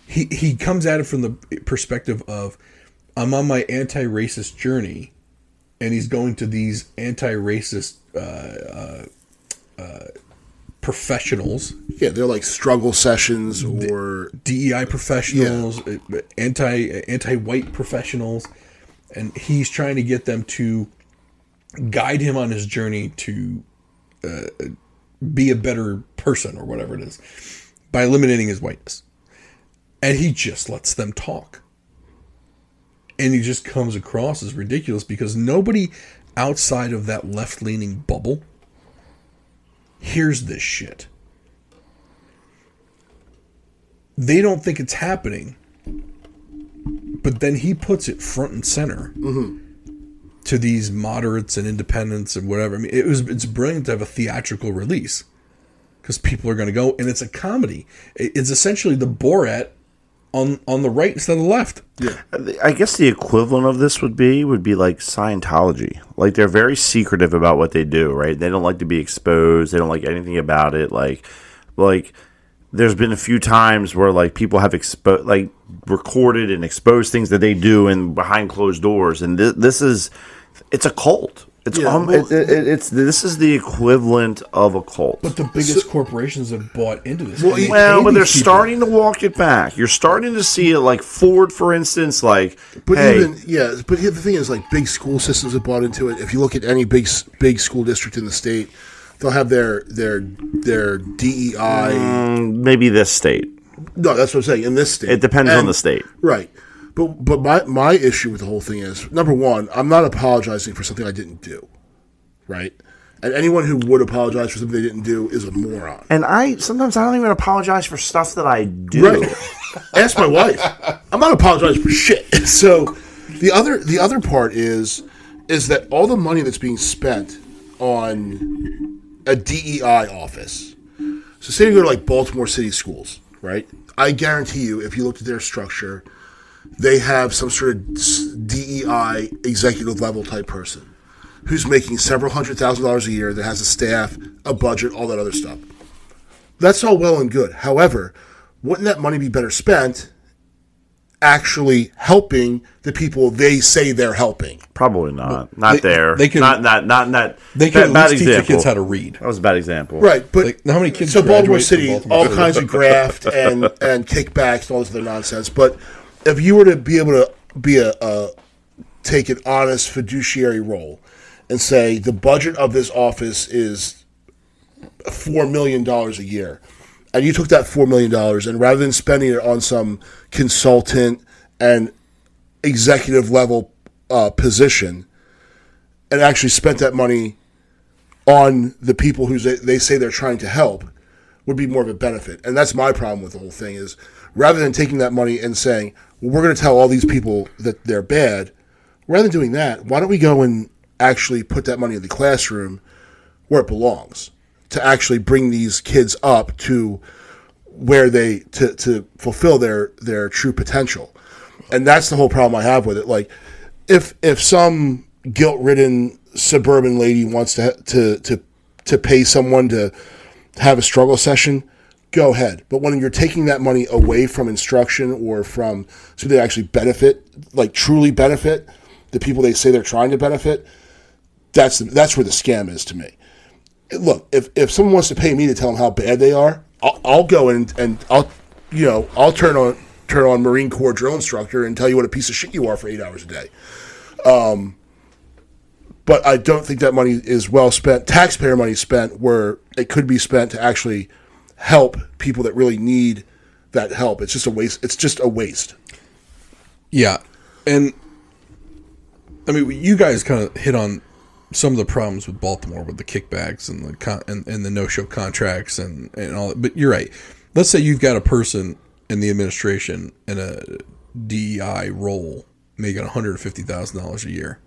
he comes at it from the perspective of, I'm on my anti-racist journey, and he's going to these anti-racist professionals. Yeah, they're like struggle sessions or DEI professionals, anti-white professionals, and he's trying to get them to guide him on his journey to be a better person or whatever it is by eliminating his whiteness. And he just lets them talk. And he just comes across as ridiculous because nobody outside of that left-leaning bubble hears this shit. They don't think it's happening, but then he puts it front and center to these moderates and independents and whatever. I mean, it's brilliant to have a theatrical release because people are going to go, and it's a comedy. It's essentially the Borat on the right instead of the left. Yeah. I guess the equivalent of this would be like Scientology. Like, they're very secretive about what they do, right? They don't like to be exposed. They don't like anything about it. Like there's been a few times where like people have recorded and exposed things that they do in behind closed doors, and it's a cult. It's this is the equivalent of a cult. But the biggest corporations have bought into this. But they're starting to walk it back. You're starting to see it, like Ford, for instance. Like, but the thing is, like, big school systems have bought into it. If you look at any big school district in the state, they'll have their DEI. Maybe this state. No, that's what I'm saying. In this state, It depends on the state, right? But my issue with the whole thing is, number one, I'm not apologizing for something I didn't do, right? And anyone who would apologize for something they didn't do is a moron. And sometimes I don't even apologize for stuff that I do. Right. Ask my wife. I'm not apologizing for shit. So the other part is that all the money that's being spent on a DEI office. So say you go to like Baltimore City Schools, right? I guarantee you, if you looked at their structure, they have some sort of DEI executive level type person who's making several $100,000 a year, that has a staff, a budget, all that other stuff. That's all well and good. However, wouldn't that money be better spent actually helping the people they say they're helping. Probably not. Not there. They could not. They could at least teach the kids how to read. That was a bad example. Right, but Like, how many kids? So Baltimore graduate City, from Baltimore all City? kinds of graft and kickbacks and all this other nonsense. But if you were to be able to be take an honest fiduciary role and say the budget of this office is $4 million a year, and you took that $4 million and rather than spending it on some consultant and executive level position, and actually spent that money on the people who they say they're trying to help, would be more of a benefit. And that's my problem with the whole thing is rather than taking that money and saying, well, we're going to tell all these people that they're bad, rather than doing that, why don't we go and actually put that money in the classroom where it belongs to actually bring these kids up to where they to fulfill their true potential. And that's the whole problem I have with it. Like if some guilt-ridden suburban lady wants to pay someone to have a struggle session, go ahead. But when you're taking that money away from instruction or from so they actually benefit, like truly benefit the people they say they're trying to benefit, that's where the scam is to me. Look, if someone wants to pay me to tell them how bad they are, I'll go and I'll turn on Marine Corps drill instructor and tell you what a piece of shit you are for 8 hours a day. But I don't think that money is well spent, taxpayer money spent where it could be spent to actually help people that really need that help. It's just a waste. It's just a waste. Yeah. And I mean, you guys kind of hit on some of the problems with Baltimore with the kickbacks and the no-show contracts and all that. But you're right. Let's say you've got a person in the administration in a DEI role making $150,000 a year.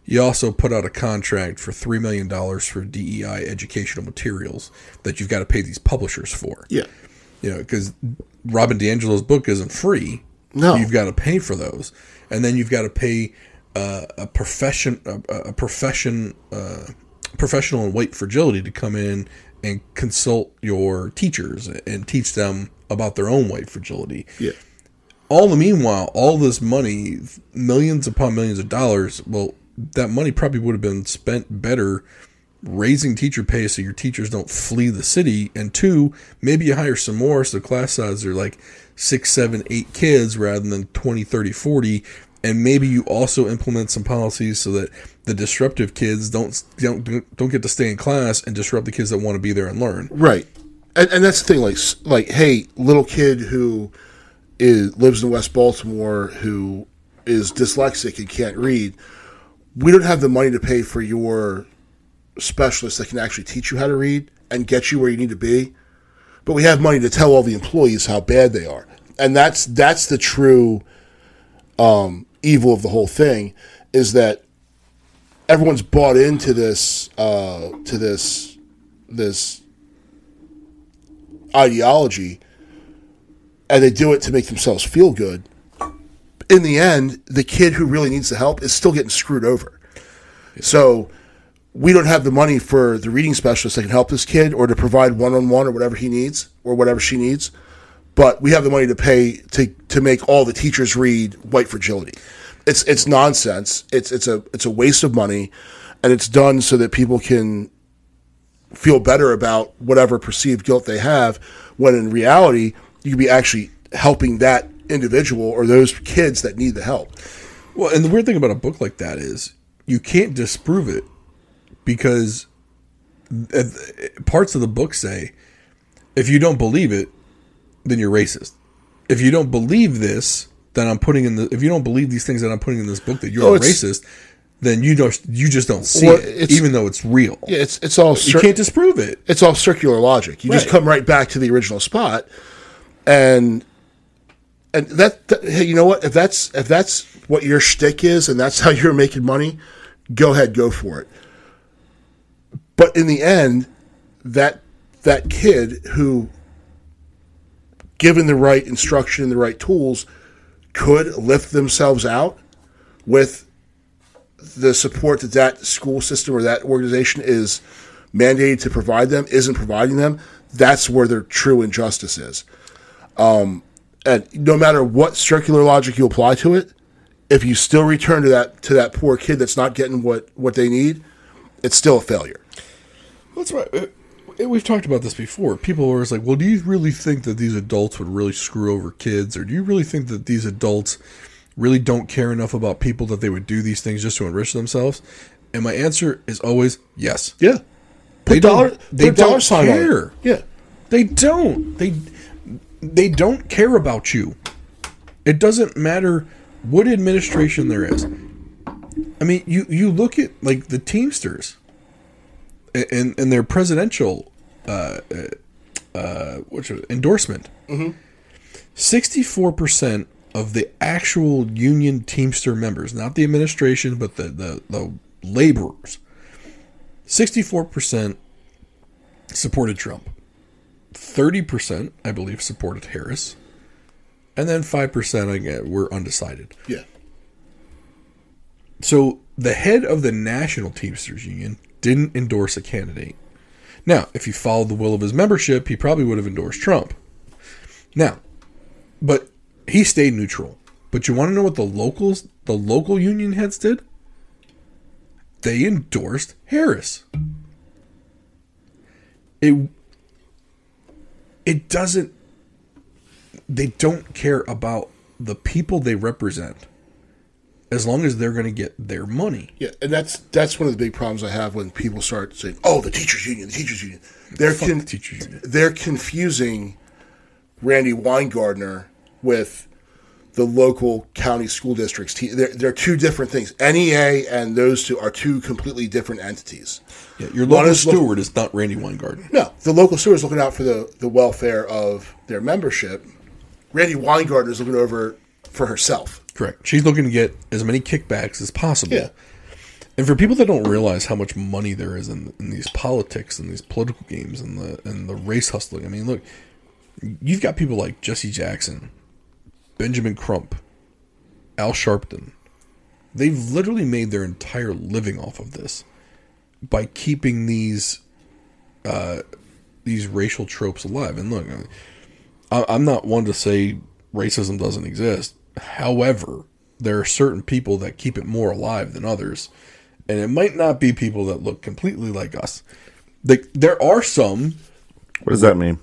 You also put out a contract for $3 million for DEI educational materials that you've got to pay these publishers for. Yeah. You know, because Robin DiAngelo's book isn't free. No. You've got to pay for those. And then you've got to pay a professional in weight fragility to come in and consult your teachers and teach them about their own weight fragility. Yeah. All the meanwhile, all this money, millions upon millions of dollars, well, that money probably would have been spent better raising teacher pay so your teachers don't flee the city. And two, maybe you hire some more so the class sizes are like 6, 7, 8 kids rather than 20, 30, 40. And maybe you also implement some policies so that the disruptive kids don't get to stay in class and disrupt the kids that want to be there and learn. Right. And that's the thing, like, hey, little kid who lives in West Baltimore who is dyslexic and can't read, we don't have the money to pay for your specialist that can actually teach you how to read and get you where you need to be. But we have money to tell all the employees how bad they are. And that's the true evil of the whole thing, is that everyone's bought into this ideology, and they do it to make themselves feel good. In the end, the kid who really needs the help is still getting screwed over. So we don't have the money for the reading specialist that can help this kid or to provide one-on-one or whatever he needs or whatever she needs. But we have the money to pay to make all the teachers read white fragility. It's nonsense. It's a waste of money, and it's done so that people can feel better about whatever perceived guilt they have, when in reality you could be actually helping that individual or those kids that need the help. Well, and the weird thing about a book like that is you can't disprove it, because parts of the book say, if you don't believe it, then you're racist. If you don't believe this, then if you don't believe these things that I'm putting in this book that you're a racist, then you just don't see it, even though it's real. Yeah, it's all you can't disprove it. It's all circular logic. You just come right back to the original spot, and that hey, you know what? If that's what your shtick is, and that's how you're making money, go ahead, go for it. But in the end, that kid who, given the right instruction and the right tools, could lift themselves out with the support that school system or that organization is mandated to provide them, isn't providing them, that's where their true injustice is. And And no matter what circular logic you apply to it, if you still return to that poor kid that's not getting what they need, it's still a failure. That's right. We've talked about this before. People are always like, well, do you really think that these adults would really screw over kids? Or do you really think that these adults really don't care enough about people that they would do these things just to enrich themselves? And my answer is always yes. Yeah. They don't sign care. Yeah. They don't. They don't care about you. It doesn't matter what administration there is. I mean, you look at like the Teamsters and their presidential endorsement. 64% of the actual union Teamster members, not the administration, but the laborers, 64% supported Trump. 30%, I believe, supported Harris. And then 5% were undecided. Yeah. So the head of the National Teamsters Union didn't endorse a candidate. Now, if he followed the will of his membership, he probably would have endorsed Trump. Now, but he stayed neutral. But you want to know what the local union heads did? They endorsed Harris. It doesn't. They don't care about the people they represent, as long as they're going to get their money. Yeah, and that's one of the big problems I have when people start saying, "Oh, the teachers' union, the teachers' union." The teachers' union. They're confusing Randy Weingartner with the local county school districts. They're two different things. NEA and those two are two completely different entities. Yeah, your local steward is not Randy Weingartner. No, the local steward is looking out for the welfare of their membership. Randy Weingartner is looking over for herself. Correct. She's looking to get as many kickbacks as possible. Yeah. And for people that don't realize how much money there is in these politics and these political games and the race hustling, I mean, look, you've got people like Jesse Jackson, Benjamin Crump, Al Sharpton. They've literally made their entire living off of this by keeping these racial tropes alive. And look, I'm not one to say racism doesn't exist. However, there are certain people that keep it more alive than others. And it might not be people that look completely like us. There are some. What does that mean?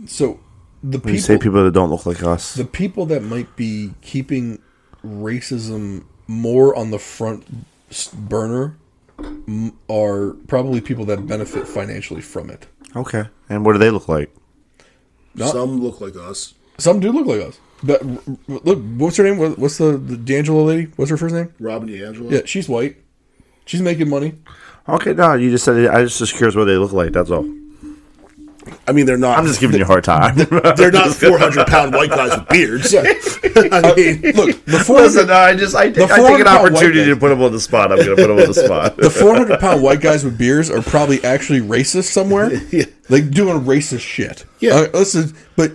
So, when you say people that don't look like us. The people that might be keeping racism more on the front burner are probably people that benefit financially from it. Okay. And what do they look like? Some look like us. Some do look like us. But look, what's her name? What's the D'Angelo lady? What's her first name? Robin D'Angelo. Yeah, she's white. She's making money. Okay, no, you just said it. I was just curious what they look like. That's all. I mean, they're not. I'm just giving you a hard time. They're not 400-pound white guys with beards. Yeah. I mean, look, listen, I take an opportunity to put them on the spot. I'm going to put them on the spot. The 400-pound white guys with beards are probably actually racist somewhere. Yeah. Like doing racist shit. Yeah. Listen, but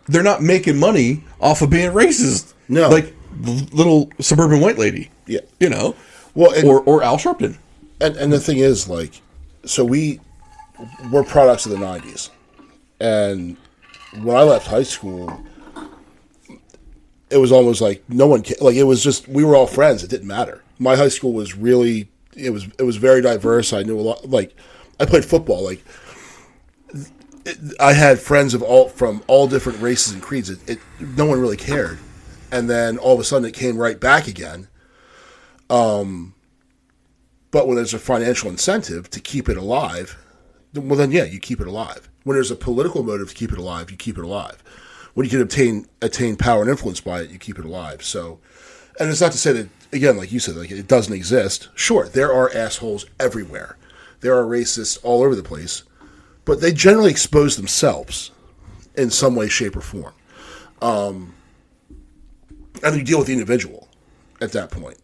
they're not making money off of being racist. No. Like little suburban white lady. Yeah. You know? Well, or Al Sharpton. And the thing is, like, so we're products of the 90s. And when I left high school, it was almost like no one like it was just we were all friends. It didn't matter. My high school was really it was very diverse. I knew a lot. Like I played football. Like I had friends from all different races and creeds. No one really cared. And then all of a sudden it came right back again. But when there's a financial incentive to keep it alive, well then yeah, you keep it alive. When there's a political motive to keep it alive, you keep it alive. When you can attain power and influence by it, you keep it alive. So, and it's not to say that, again, like you said, like it doesn't exist. Sure, there are assholes everywhere. There are racists all over the place. But they generally expose themselves in some way, shape, or form. And you deal with the individual at that point.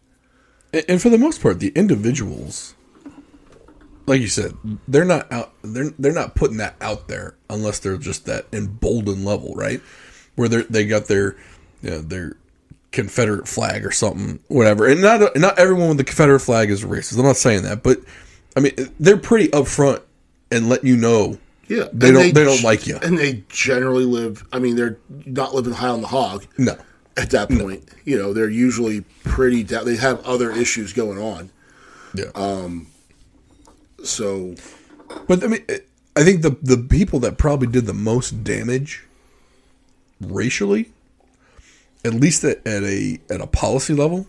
And for the most part, the individuals, like you said, they're not out. They're not putting that out there unless they're just that emboldened level, right? Where they got their Confederate flag or something, whatever. And not everyone with the Confederate flag is racist. I'm not saying that, but I mean they're pretty upfront and let you know Yeah, they don't like you, and they generally live. I mean, they're not living high on the hog. No, at that point, they're usually pretty. They have other issues going on. Yeah. So, but I mean, I think the people that probably did the most damage racially, at least at a policy level,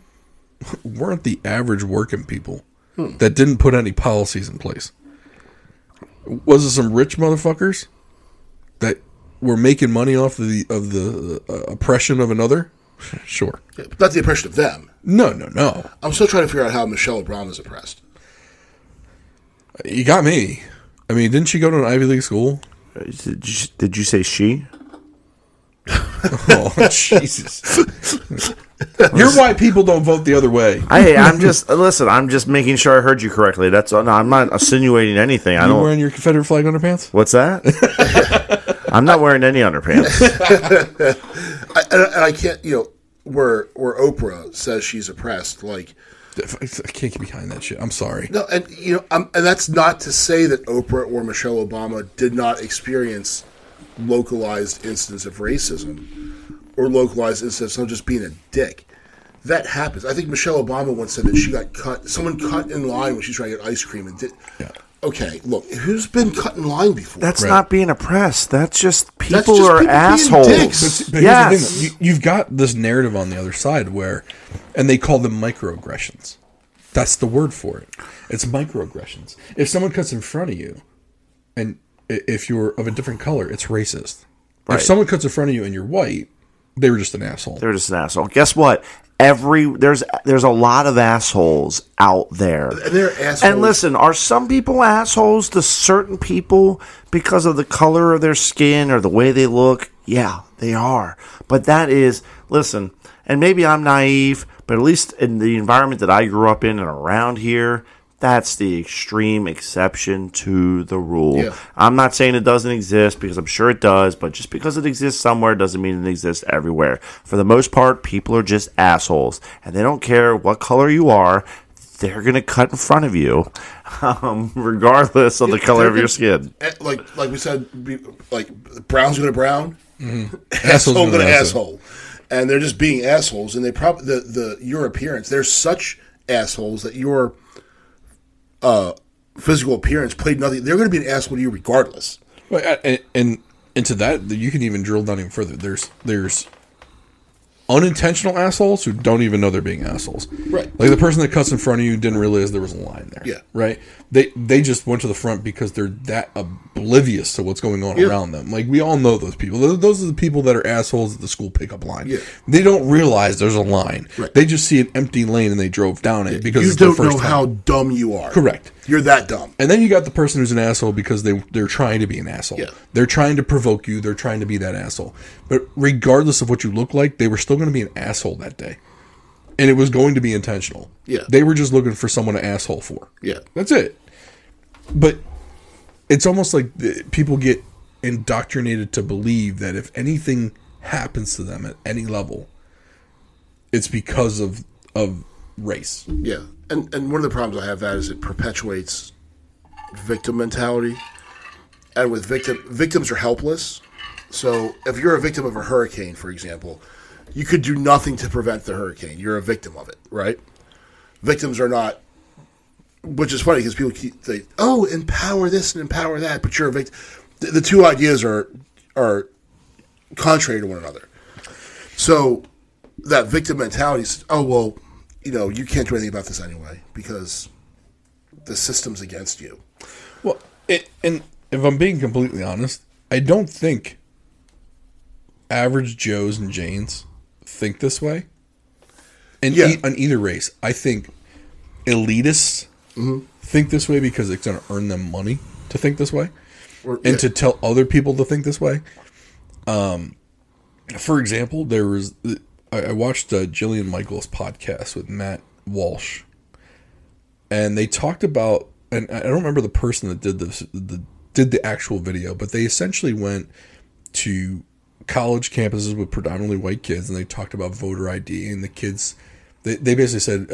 weren't the average working people that didn't put any policies in place. Was it some rich motherfuckers that were making money off of the oppression of another? Sure. Yeah, but not the oppression of them. No. I'm still trying to figure out how Michelle Obama is oppressed. You got me. I mean, didn't she go to an Ivy League school? Did you say she? Oh, Jesus. You're why people don't vote the other way. I'm just making sure I heard you correctly. That's all. No, I'm not insinuating anything. You wearing your Confederate flag underpants? What's that? I'm not wearing any underpants. I can't, where Oprah says she's oppressed, like, I can't get behind that shit. I'm sorry. No, and and that's not to say that Oprah or Michelle Obama did not experience localized instances of racism or localized instances of just being a dick. That happens. I think Michelle Obama once said that she got cut. Someone cut in line when she's trying to get ice cream and did. Yeah. Okay, look, who's been cut in line before? That's not being oppressed. That's just people are assholes. But here's the thing, you've got this narrative on the other side and they call them microaggressions. That's the word for it. It's microaggressions. If someone cuts in front of you, and if you're of a different color, it's racist. Right. If someone cuts in front of you and you're white, they were just an asshole. They're just an asshole. Guess what? There's a lot of assholes out there. And they're assholes. And listen, are some people assholes to certain people because of the color of their skin or the way they look? Yeah, they are. But that is, listen, and maybe I'm naive, but at least in the environment that I grew up in and around here, that's the extreme exception to the rule. Yeah. I'm not saying it doesn't exist because I'm sure it does, but just because it exists somewhere doesn't mean it exists everywhere. For the most part, people are just assholes, and they don't care what color you are. They're going to cut in front of you, regardless of the color of your skin. Like we said, like brown's going to brown, asshole's going to asshole. And they're just being assholes, and they probably your appearance. They're such assholes that your physical appearance played nothing. They're going to be an asshole to you regardless. Right, and to that, you can even drill down even further. There's unintentional assholes who don't even know they're being assholes. Right. Like the person that cuts in front of you didn't realize there was a line there. Yeah. Right? They just went to the front because they're that oblivious to what's going on around them. Like, we all know those people. Those are the people that are assholes at the school pickup line. Yeah. They don't realize there's a line. Right. They just see an empty lane and they drove down it because you it's their don't first know time. how dumb you are. Correct. You're that dumb. And then you got the person who's an asshole because they're trying to be an asshole. Yeah. They're trying to provoke you. They're trying to be that asshole. But regardless of what you look like, they were still going to be an asshole that day. And it was going to be intentional. Yeah. They were just looking for someone to asshole for. Yeah. That's it. But it's almost like people get indoctrinated to believe that if anything happens to them at any level, it's because of race. Yeah. And one of the problems I have that is it perpetuates victim mentality. And with victims are helpless. So if you're a victim of a hurricane, for example, you could do nothing to prevent the hurricane. You're a victim of it, right? Victims are not, which is funny because people keep saying, "Oh, empower this and empower that," but you're a victim. The two ideas are contrary to one another. So that victim mentality is, "Oh well, you can't do anything about this anyway because the system's against you." Well, and if I'm being completely honest, I don't think average Joes and Janes think this way. And on either race, I think elitists think this way because it's going to earn them money to think this way, and to tell other people to think this way. For example, I watched Jillian Michaels' podcast with Matt Walsh, and they talked about, and I don't remember the person that did this, did the actual video, but they essentially went to college campuses with predominantly white kids, and they talked about voter ID, and the they basically said,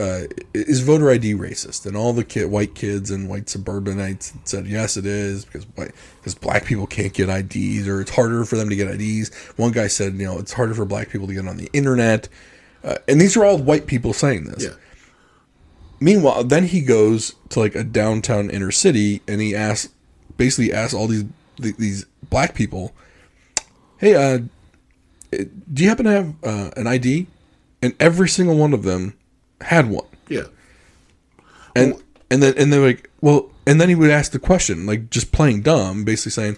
is voter ID racist? And all the white kids and white suburbanites said, yes, it is, because black people can't get IDs, or it's harder for them to get IDs. One guy said, it's harder for black people to get on the internet. And these are all white people saying this. Yeah. Meanwhile, then he goes to like a downtown inner city, and he basically asks all these black people, hey, do you happen to have an ID? And every single one of them had one. Yeah. And they're like, well, and then he would ask the question, like just playing dumb, basically saying,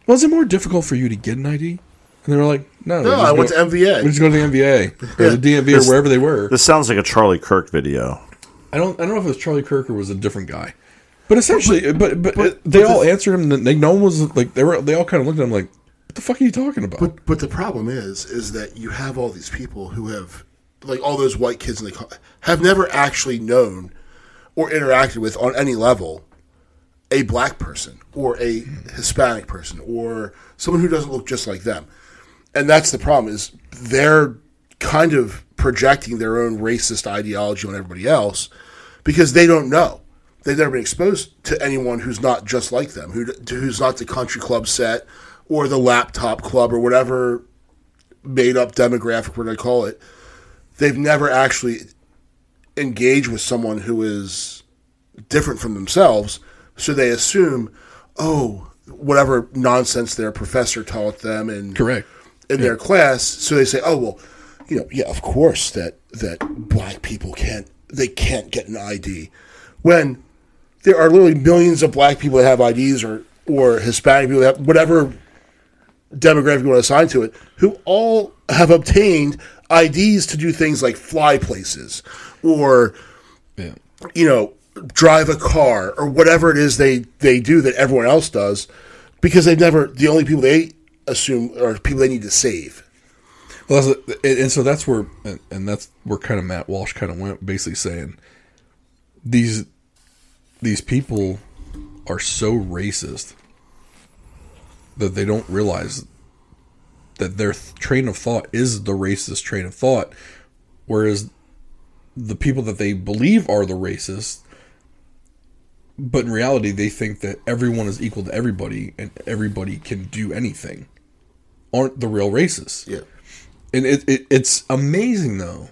well, is it more difficult for you to get an ID? And they were like, no, I went to MVA. We just go to the MVA or the DMV or wherever they were. This sounds like a Charlie Kirk video. I don't know if it was Charlie Kirk or was a different guy. But essentially, but they all answered him. And no one was like, they all kind of looked at him like, what the fuck are you talking about? But the problem is that you have all these people who have, like all those white kids in the have never actually known or interacted with on any level a black person or a Hispanic person or someone who doesn't look just like them. And that's the problem, is they're kind of projecting their own racist ideology on everybody else because they don't know. They've never been exposed to anyone who's not just like them, who's not the country club set or the laptop club or whatever made-up demographic, what I call it. They've never actually engaged with someone who is different from themselves, so they assume, whatever nonsense their professor taught them in their class, so they say, of course that black people can't get an ID. When there are literally millions of black people that have IDs or Hispanic people that have whatever demographic you want to assign to it, who all have obtained IDs to do things like fly places or, drive a car or whatever it is they do that everyone else does, because the only people they assume are people they need to save. Well, so that's where kind of Matt Walsh kind of went, basically saying these people are so racist that they don't realize that their train of thought is the racist train of thought, whereas the people that they believe are the racist, but in reality they think that everyone is equal to everybody and everybody can do anything, aren't the real racists. Yeah. And it's amazing, though,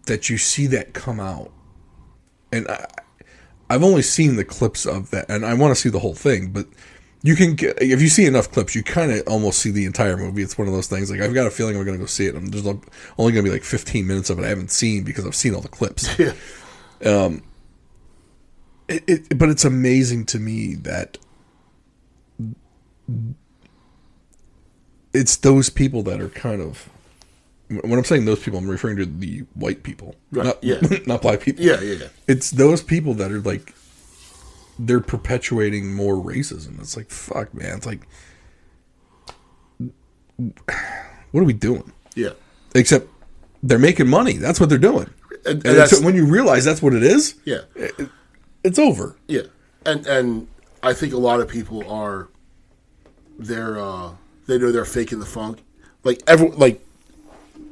that you see that come out. And I've only seen the clips of that, and I want to see the whole thing, but you can get, if you see enough clips, you kind of almost see the entire movie. It's one of those things, like, I've got a feeling I'm going to go see it, and there's only going to be like 15 minutes of it I haven't seen because I've seen all the clips. Yeah. But it's amazing to me that it's those people that are kind of, when I'm saying those people, I'm referring to the white people, right? Not black people. Yeah. It's those people that are like, they're perpetuating more racism. It's like, fuck, man. It's like, what are we doing? Yeah. Except they're making money. That's what they're doing. And that's, when you realize that's what it is, yeah, it's over. Yeah. And I think a lot of people are, they know they're faking the funk. Like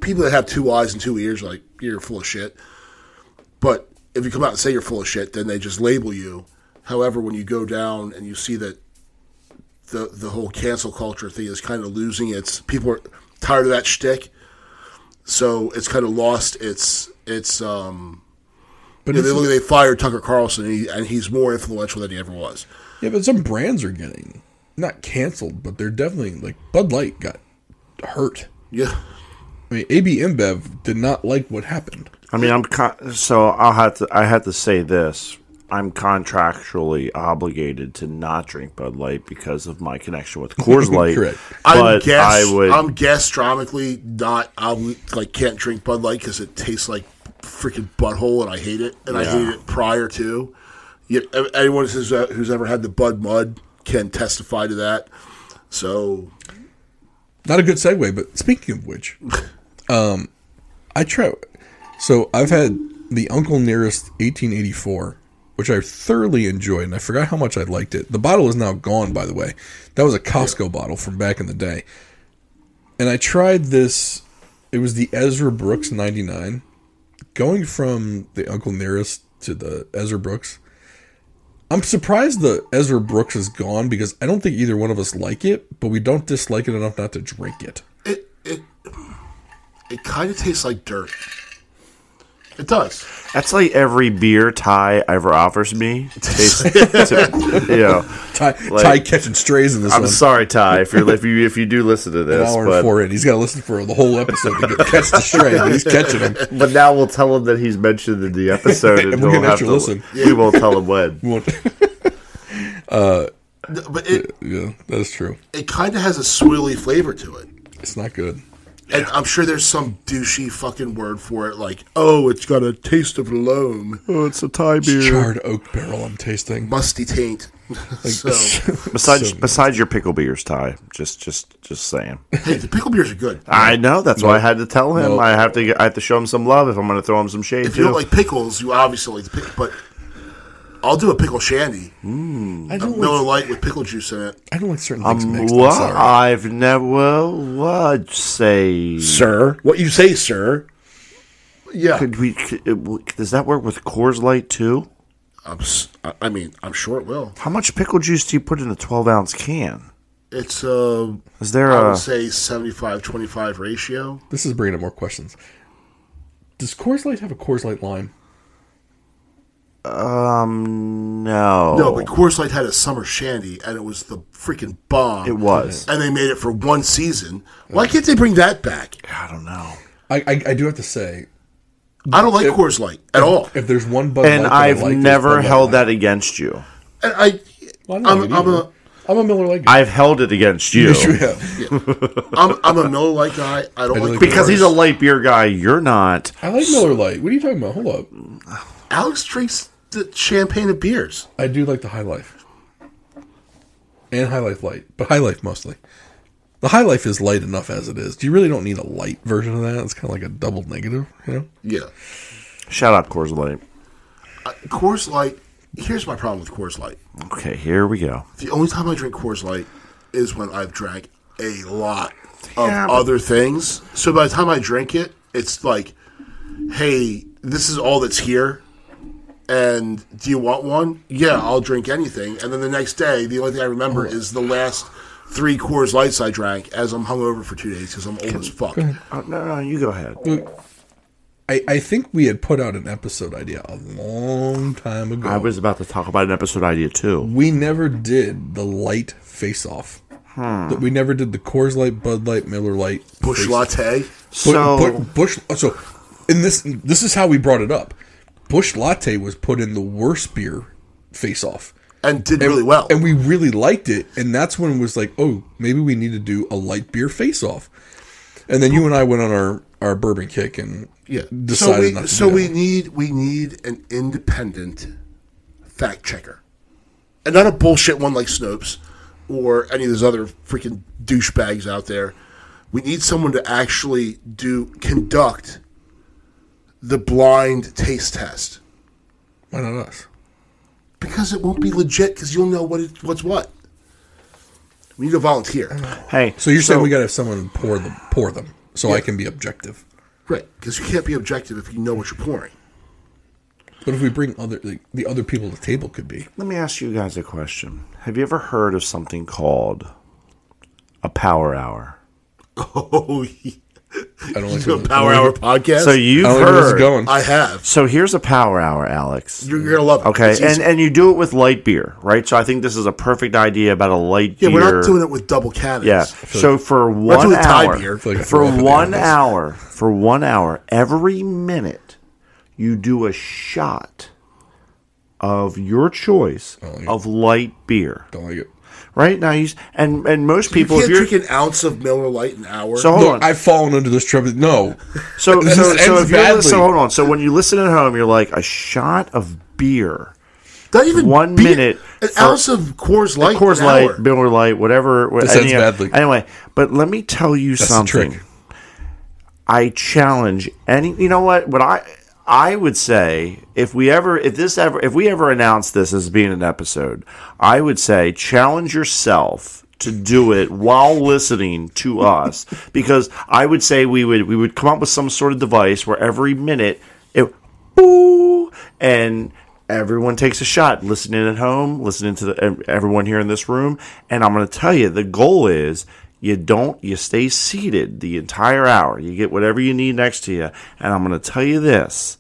people that have 2 eyes and 2 ears, like, you're full of shit. But if you come out and say you're full of shit, then they just label you. However, when you go down and you see that the whole cancel culture thing is kind of losing its, people are tired of that shtick, so it's kind of lost its. But they fired Tucker Carlson, and he's more influential than he ever was. Yeah, but some brands are getting not canceled, but they're definitely, like, Bud Light got hurt. Yeah, I mean, AB InBev did not like what happened. I mean, I have to say this. I'm contractually obligated to not drink Bud Light because of my connection with Coors Light. Correct. I'm gastronomically not, can't drink Bud Light because it tastes like freaking butthole, and I hate it. And I hated it prior to. Anyone who's ever had the Bud Mud can testify to that. So, not a good segue, but speaking of which, I try. So I've had the Uncle Nearest 1884, which I thoroughly enjoyed, and I forgot how much I liked it. The bottle is now gone, by the way. That was a Costco bottle from back in the day. And I tried this. It was the Ezra Brooks 99. going from the Uncle Nearest to the Ezra Brooks, I'm surprised the Ezra Brooks is gone because I don't think either one of us like it, but we don't dislike it enough not to drink it. It kind of tastes like dirt. It does. That's like every beer Ty ever offers me. Ty catching strays in this I'm one. sorry, Ty, if you do listen to this. An hour and 4 in. He's got to listen for the whole episode to catch the stray, but he's catching him. But now we'll tell him that he's mentioned in the episode, and we're we'll gonna have have to listen. We won't tell him when. But Yeah, that's true. it kind of has a swilly flavor to it. It's not good. And I'm sure there's some douchey fucking word for it, like, oh, it's got a taste of loam. Oh, it's a Thai beer. Charred oak barrel I'm tasting. Musty taint. So, Besides your pickle beers, Ty, just saying. hey, the pickle beers are good. I know. That's why I had to tell him. No. I have to show him some love if I'm going to throw him some shade. If you don't like pickles, you obviously like the pickle, but I'll do a pickle shandy. I don't Miller Lite with pickle juice in it. I don't like certain things mixed. I'm What? sorry. I've never. What say? Sir? What you say, sir? Yeah. Does that work with Coors Light too? I'm sure it will. How much pickle juice do you put in a 12-ounce can? It's, Is there I a? would say 75-25 ratio. This is bringing up more questions. Does Coors Light have a Coors Light lime? No. No, but Coors Light had a summer shandy, and it was the freaking bomb. It was. And they made it for one season. Why can't they bring that back? I don't know. I do have to say, I don't like Coors Light at all. if there's one Bud And Light that I I've like, it's never Bud Light held Lime. that against you. And Well, I don't like it either. I'm a Miller Lite guy. I've held it against you. Yes, you have. I'm a Miller Lite guy. I don't like Because he's a Coors. light beer guy. You're not. I like Miller Lite. What are you talking about? Hold up. Alex drinks the champagne of beers. I do like the High Life. And High Life Light. But High Life mostly. The High Life is light enough as it is. You really don't need a light version of that. It's kind of like a double negative, you know? Yeah. Shout out Coors Light. Coors Light. Here's my problem with Coors Light. Okay, here we go. The only time I drink Coors Light is when I've drank a lot of Yeah, but- other things. So by the time I drink it, it's like, hey, this is all that's here. And do you want one? Yeah, I'll drink anything. And then the next day, the only thing I remember is the last 3 Coors Lights I drank as I'm hungover for 2 days because I'm old as fuck. No, you go ahead. I think we had put out an episode idea a long time ago. I was about to talk about an episode idea too. We never did the light face-off. That we never did the Coors Light, Bud Light, Miller Light. Bush Latte. So So, in this is how we brought it up. Bush Latte was put in the worst beer face-off. And did really well. And we really liked it. And that's when it was like, oh, maybe we need to do a light beer face-off. And then you and I went on our bourbon kick and decided not to do that. we need an independent fact checker. And not a bullshit one like Snopes or any of those other freaking douchebags out there. We need someone to actually conduct the blind taste test. Why not us? Because it won't be legit because you'll know what's what. We need a volunteer. hey, So you're saying we got to have someone pour them so I can be objective. Right, because you can't be objective if you know what you're pouring. But if we bring the other people to the table could be. let me ask you guys a question. Have you ever heard of something called a power hour? Oh, I don't like a Power Hour podcast? So you've I don't like where this is heard. going. I have. So here's a power hour, Alex. You're going to love it. Okay, It's easy. and you do it with light beer, right? So I think this is a perfect idea about a light Yeah, beer. we're not doing it with double cannons. Yeah. So for We're 1 doing Thai hour, beer. feel like I for threw up at the one end of this. hour, every minute, you do a shot of your choice of light beer. Don't like it. Right now, and most people, You if can't you're drink an ounce of Miller Lite an hour. so hold Look, on. I've fallen into this trap. No. So This ends if you're badly. so hold on. So when you listen at home, you're like a shot of beer. Not even 1 beer. minute An for- ounce of Coors Light. Coors an Light, hour. Miller Light, whatever. This ends badly. Anyway, but let me tell you That's the something. trick. I challenge any. You know what? What I would say if we ever announce this as being an episode, I would say challenge yourself to do it while listening to us, because I would say we would come up with some sort of device where every minute. boo, and everyone takes a shot, listening at home, listening to everyone here in this room. And I'm going to tell you, the goal is you stay seated the entire hour. You get whatever you need next to you. And I'm going to tell you this,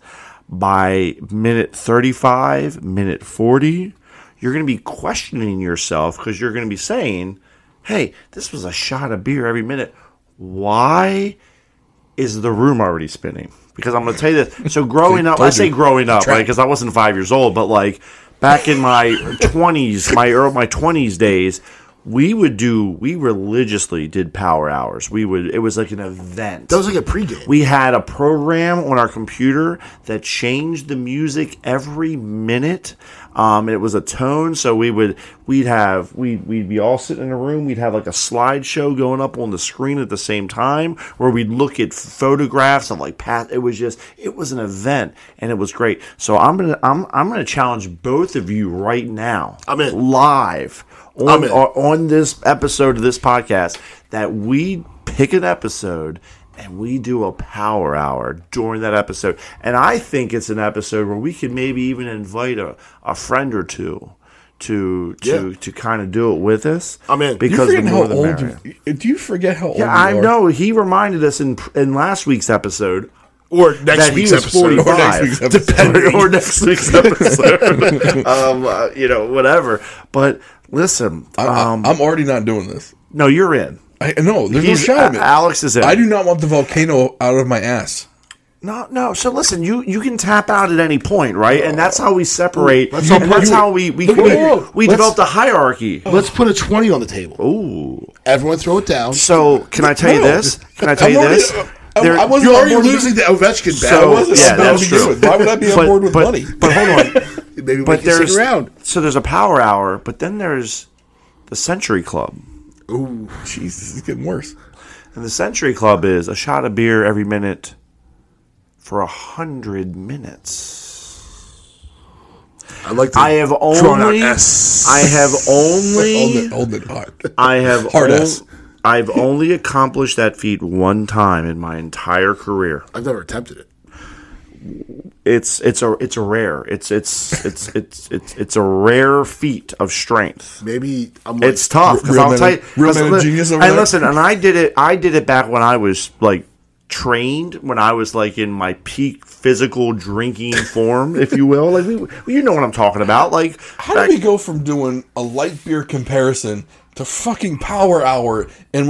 by minute 35, minute 40, you're going to be questioning yourself, because you're going to be saying, hey, this was a shot of beer every minute. Why is the room already spinning? Because I'm going to tell you this. So growing up, I say growing up, right? Because I wasn't 5 years old, but like back in my 20s, my 20s days, we religiously did power hours. It was like an event. That was like a pregame. We had a program on our computer that changed the music every minute. It was a tone, so we'd be all sitting in a room. We'd have like a slideshow going up on the screen at the same time, where we'd look at photographs of like past. It was an event, and it was great. So I'm gonna challenge both of you right now. I'm in live on this episode of this podcast, that we pick an episode and we do a power hour during that episode. And I think it's an episode where we could maybe even invite a friend or two to kind of do it with us. I'm in. Because do you forget how old you are? I know. He reminded us in last week's episode. Or next week's episode. Or next week's episode. Or next week's episode. Whatever. But listen. I'm already not doing this. No, you're in. I know. There's no shot of it. Alex is in. I do not want the volcano out of my ass. No. So listen, you can tap out at any point, right? And that's how we separate. That's how we developed a hierarchy. Let's put a 20 on the table. Ooh. Everyone throw it down. So can I tell you this? You're already losing the Ovechkin bet. That's true. Why would I be on board with money? But hold on. Maybe we can stick around. So there's a power hour, but then there's the Century Club. Ooh, jeez, this is getting worse. And the Century Club is a shot of beer every minute for 100 minutes. I like. I have only I've only accomplished that feat one time in my entire career. I've never attempted it. It's a rare feat of strength. Maybe it's tough because I'll tell you, real man of genius over there. Listen, and I did it back when I was like trained, when I was like in my peak physical drinking form, if you will. Like you know what I'm talking about. Like, how do we go from doing a light beer comparison to fucking power hour? And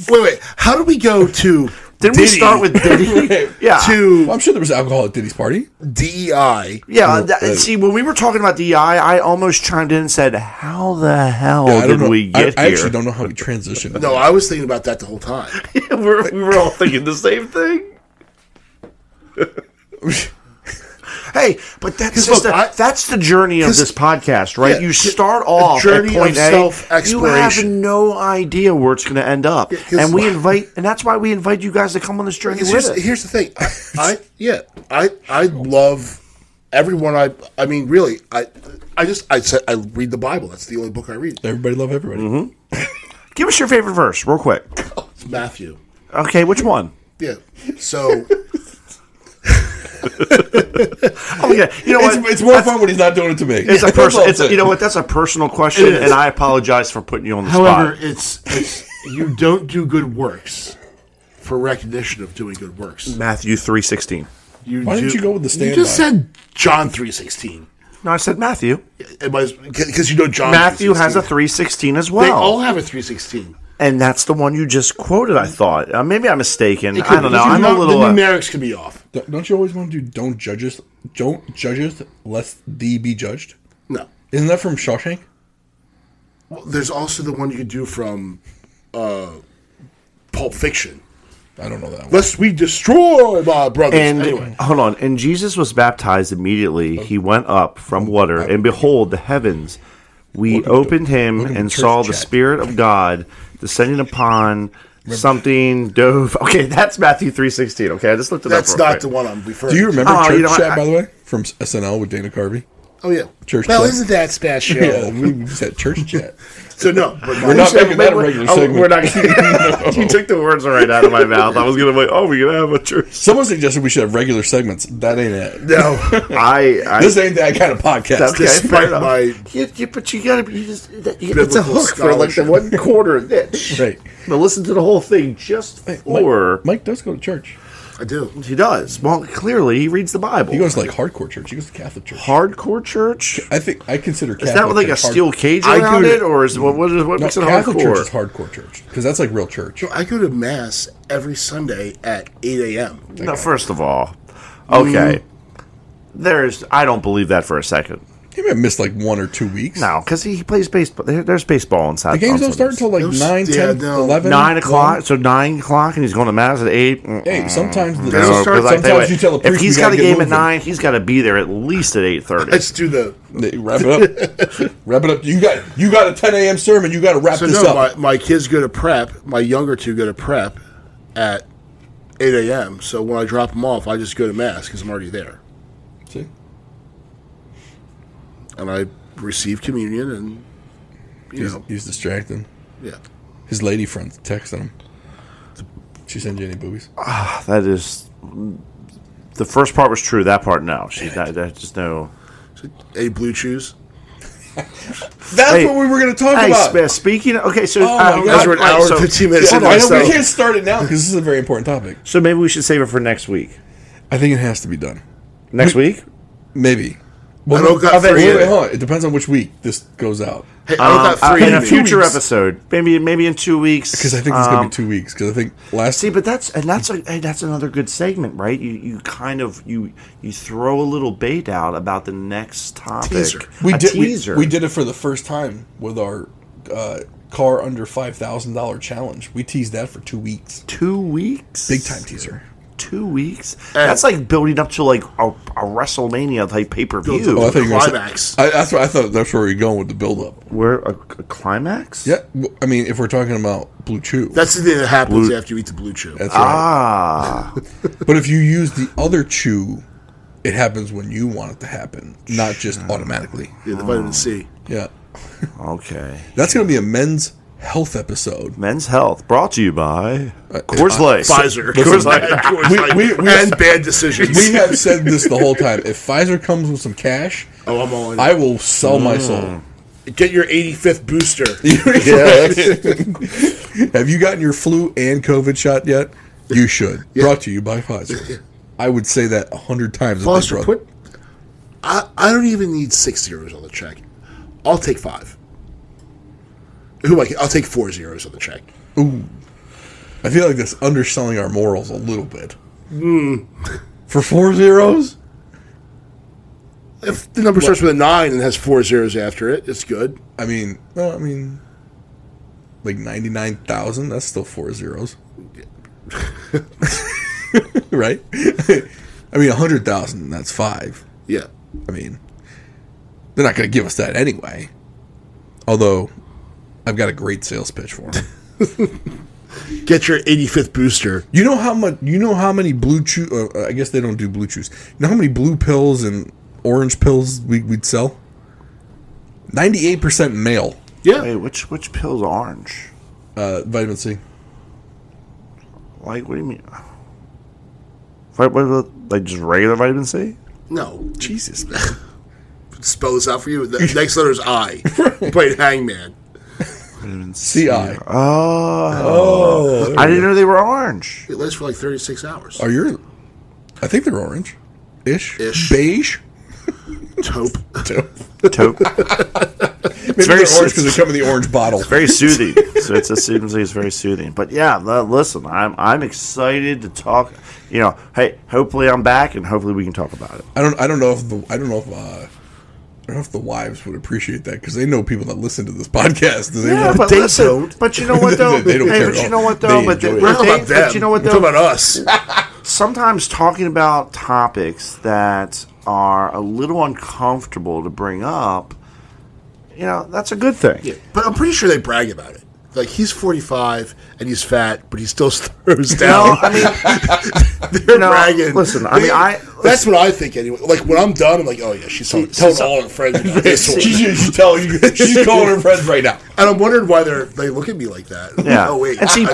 wait, how do we go to? Didn't we start with Diddy? Yeah. I'm sure there was alcohol at Diddy's party. DEI. Yeah. See, when we were talking about DEI, I almost chimed in and said, "How the hell did we get here?" I actually don't know how we transitioned. No, I was thinking about that the whole time. Yeah, we were all thinking the same thing. Hey, but that's the journey of this podcast, right? You start off at point A. You have no idea where it's going to end up, and that's why we invite you guys to come on this journey with us. Here's the thing, I love everyone. I mean, really, I read the Bible. That's the only book I read. Everybody love everybody. Mm-hmm. Give us your favorite verse, real quick. It's Matthew. Okay, which one? Yeah. So. You know what? It's more fun when he's not doing it to me. It's a personal. You know what? That's a personal question, and I apologize for putting you on the spot. However, it's you don't do good works for recognition of doing good works. Matthew 3:16. Why didn't you go with the standby? You just said John 3:16. No, I said Matthew. Because you know John. Matthew has a 3:16 as well. They all have a 3:16. And that's the one you just quoted, I thought. Maybe I'm mistaken. I don't know. I'm a little. The numerics could be off. Don't you always want to do don't judge us lest thee be judged? No. Isn't that from Shawshank? Well, there's also the one you could do from Pulp Fiction. I don't know that one. Lest we destroy my brothers. And anyway. Hold on. And Jesus was baptized immediately. He went up from water, and behold, the heavens. We opened him and saw the Spirit of God descending upon something dove. Okay, that's Matthew 3:16. Okay, I just looked it up. That's not the one I'm referring to. Do you remember church chat, by the way, from SNL with Dana Carvey? Oh, yeah. Church well, chat. isn't that special? Yeah, we said church chat. So, no. But We're not making that a regular segment. We're not. You took the words right out of my mouth. I was gonna be like, "Oh, we're gonna have a church." Someone suggested we should have regular segments. That ain't it. No. This ain't that kind of podcast. Okay, Despite fair my... but you gotta. It's a Biblical hook for like the scholarship. 1/4 of it. Right. But listen to the whole thing just for. Mike does go to church. I do. He does. Well, clearly he reads the Bible. He goes to like hardcore church. He goes to Catholic church. Hardcore church. I consider Catholic Is that with like a church steel cage I around go to- it, or is what makes it Catholic church is hardcore? hardcore church because that's like real church. I go to Mass every Sunday at 8 a.m. No, first of all, okay. I don't believe that for a second. He may have missed like 1 or 2 weeks. No, because he plays baseball. There's baseball on The Saturday. games don't start until like 9, 10, 11. 9 o'clock. So 9 o'clock, and he's going to mass at 8. Hey, sometimes the No, start, 'cause I tell sometimes you tell a priest if he's we got gotta a get game at moving. 9, he's got to be there at least at 8:30. Let's do the... Wrap it up. Wrap it up. You got a 10 a.m. sermon. You got to wrap So this no, up. my kids go to prep. My younger two go to prep at 8 a.m. So when I drop them off, I just go to Mass because I'm already there. See? And I receive communion and, He's distracted. yeah. His lady friend texted him. She sent you any boobies? That is... The first part was true. That part, no. That just no... Any blue chews? That's Hey, what we were going to talk Hey, about. speaking of... Okay, so... Oh my God. Because we're an hour and 15 minutes Yeah, into I this, know we so- can't start it now because this is a very important topic. So maybe we should save it for next week. I think it has to be done. Next week? Maybe. Well, I don't got three in it. hold on. It depends on which week this goes out. Hey, I don't got three in in a me. future 2 weeks. episode, maybe in 2 weeks. Because I think it's going to be 2 weeks. Because I think last... See, but that's another good segment, right? You kind of you throw a little bait out about the next topic. Teaser. We A did, teaser. we did it for the first time with our car under $5,000 challenge. We teased that for 2 weeks. 2 weeks. Big time teaser. 2 weeks. That's like building up to like a WrestleMania type pay per Build view. up. I thought you were gonna say- Climax. that's what I thought. That's where we're going with the build up. Where a climax? Yeah, I mean, if we're talking about Blue Chew, That's the thing that happens after you eat the blue chew. that's right. Ah, But if you use the other chew, it happens when you want it to happen, not just automatically. Yeah, the vitamin C. Yeah, okay. that's going to be a men's health episode. Men's Health brought to you by Coors Light. Pfizer. Coors Light. And bad decisions. We have said this the whole time. If Pfizer comes with some cash, Oh, I'm all in. I will sell my soul. Get your 85th booster. Have you gotten your flu and COVID shot yet? You should. Brought to you by Pfizer. I would say that 100 times. if they Foster, brought- put... I don't even need 6 zeros on the check. I'll take 5. I'll take 4 zeros on the check. Ooh. I feel like that's underselling our morals a little bit. For 4 zeros? If the number starts with a 9 and has 4 zeros after it, it's good. I mean, like 99,000, that's still 4 zeros. Right? I mean, 100,000, that's 5. Yeah. I mean, they're not going to give us that anyway. Although, I've got a great sales pitch for them. Get your 85th booster. You know how much? You know how many blue chew? I guess they don't do blue chews. You know how many blue pills and orange pills we'd sell? 98% male. Yeah. Wait, which pill's orange? Vitamin C. Like, what do you mean? Like just regular vitamin C? No. Jesus. Spell this out for you. The next letter is I. Played Hangman. Vitamin CI. Oh. I didn't know they were orange. It lasts for like 36 hours. Are yours? I think they're orange. Ish. Beige. Taupe. Taupe. Maybe very they're orange because they come in the orange bottle. Very soothing. So it seems like it's very soothing. But yeah, listen, I'm excited to talk. You know, hey, hopefully I'm back and hopefully we can talk about it. I don't know if the wives would appreciate that because they know people that listen to this podcast. But they listen, don't. but you know what though? They don't care But at you know all. what though? They But enjoy it. We're not about them. But you know what We're though? talking about us. Sometimes talking about topics that are a little uncomfortable to bring up, you know, that's a good thing. Yeah, but I'm pretty sure they brag about it. Like, he's 45 and he's fat, but he still throws down. No, I mean, They're bragging. Listen, that's what I think anyway. Like when I'm done, I'm like, oh yeah, she's telling all her friends. She's telling you, she's calling her friends right now. And I'm wondering why they look at me like that. Yeah. Oh wait. And see,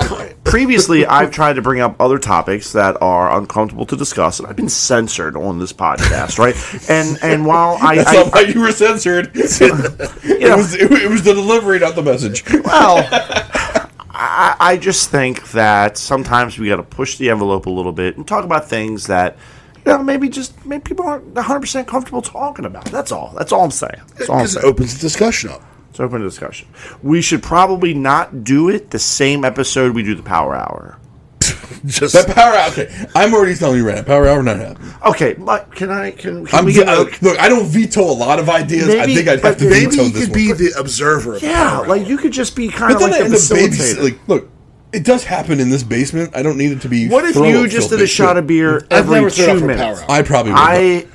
previously I've tried to bring up other topics that are uncomfortable to discuss, and I've been censored on this podcast, right? And while That's not why you were censored. It was the delivery, not the message. Well, I just think that sometimes we got to push the envelope a little bit and talk about things that maybe people aren't 100% comfortable talking about. That's all. That's all I'm saying. It opens the discussion up. It's open discussion. We should probably not do it the same episode we do the Power Hour. Just that Power Hour. Okay, I'm already telling you right now. Power Hour not happening. Okay, but can we look? I don't veto a lot of ideas. I think I'd have to veto this one. Maybe you could be the observer. Yeah, like you could just be kind of like the facilitator. Look, it does happen in this basement. I don't need it to be. What if you just did a shot of beer every 2 minutes? I probably would.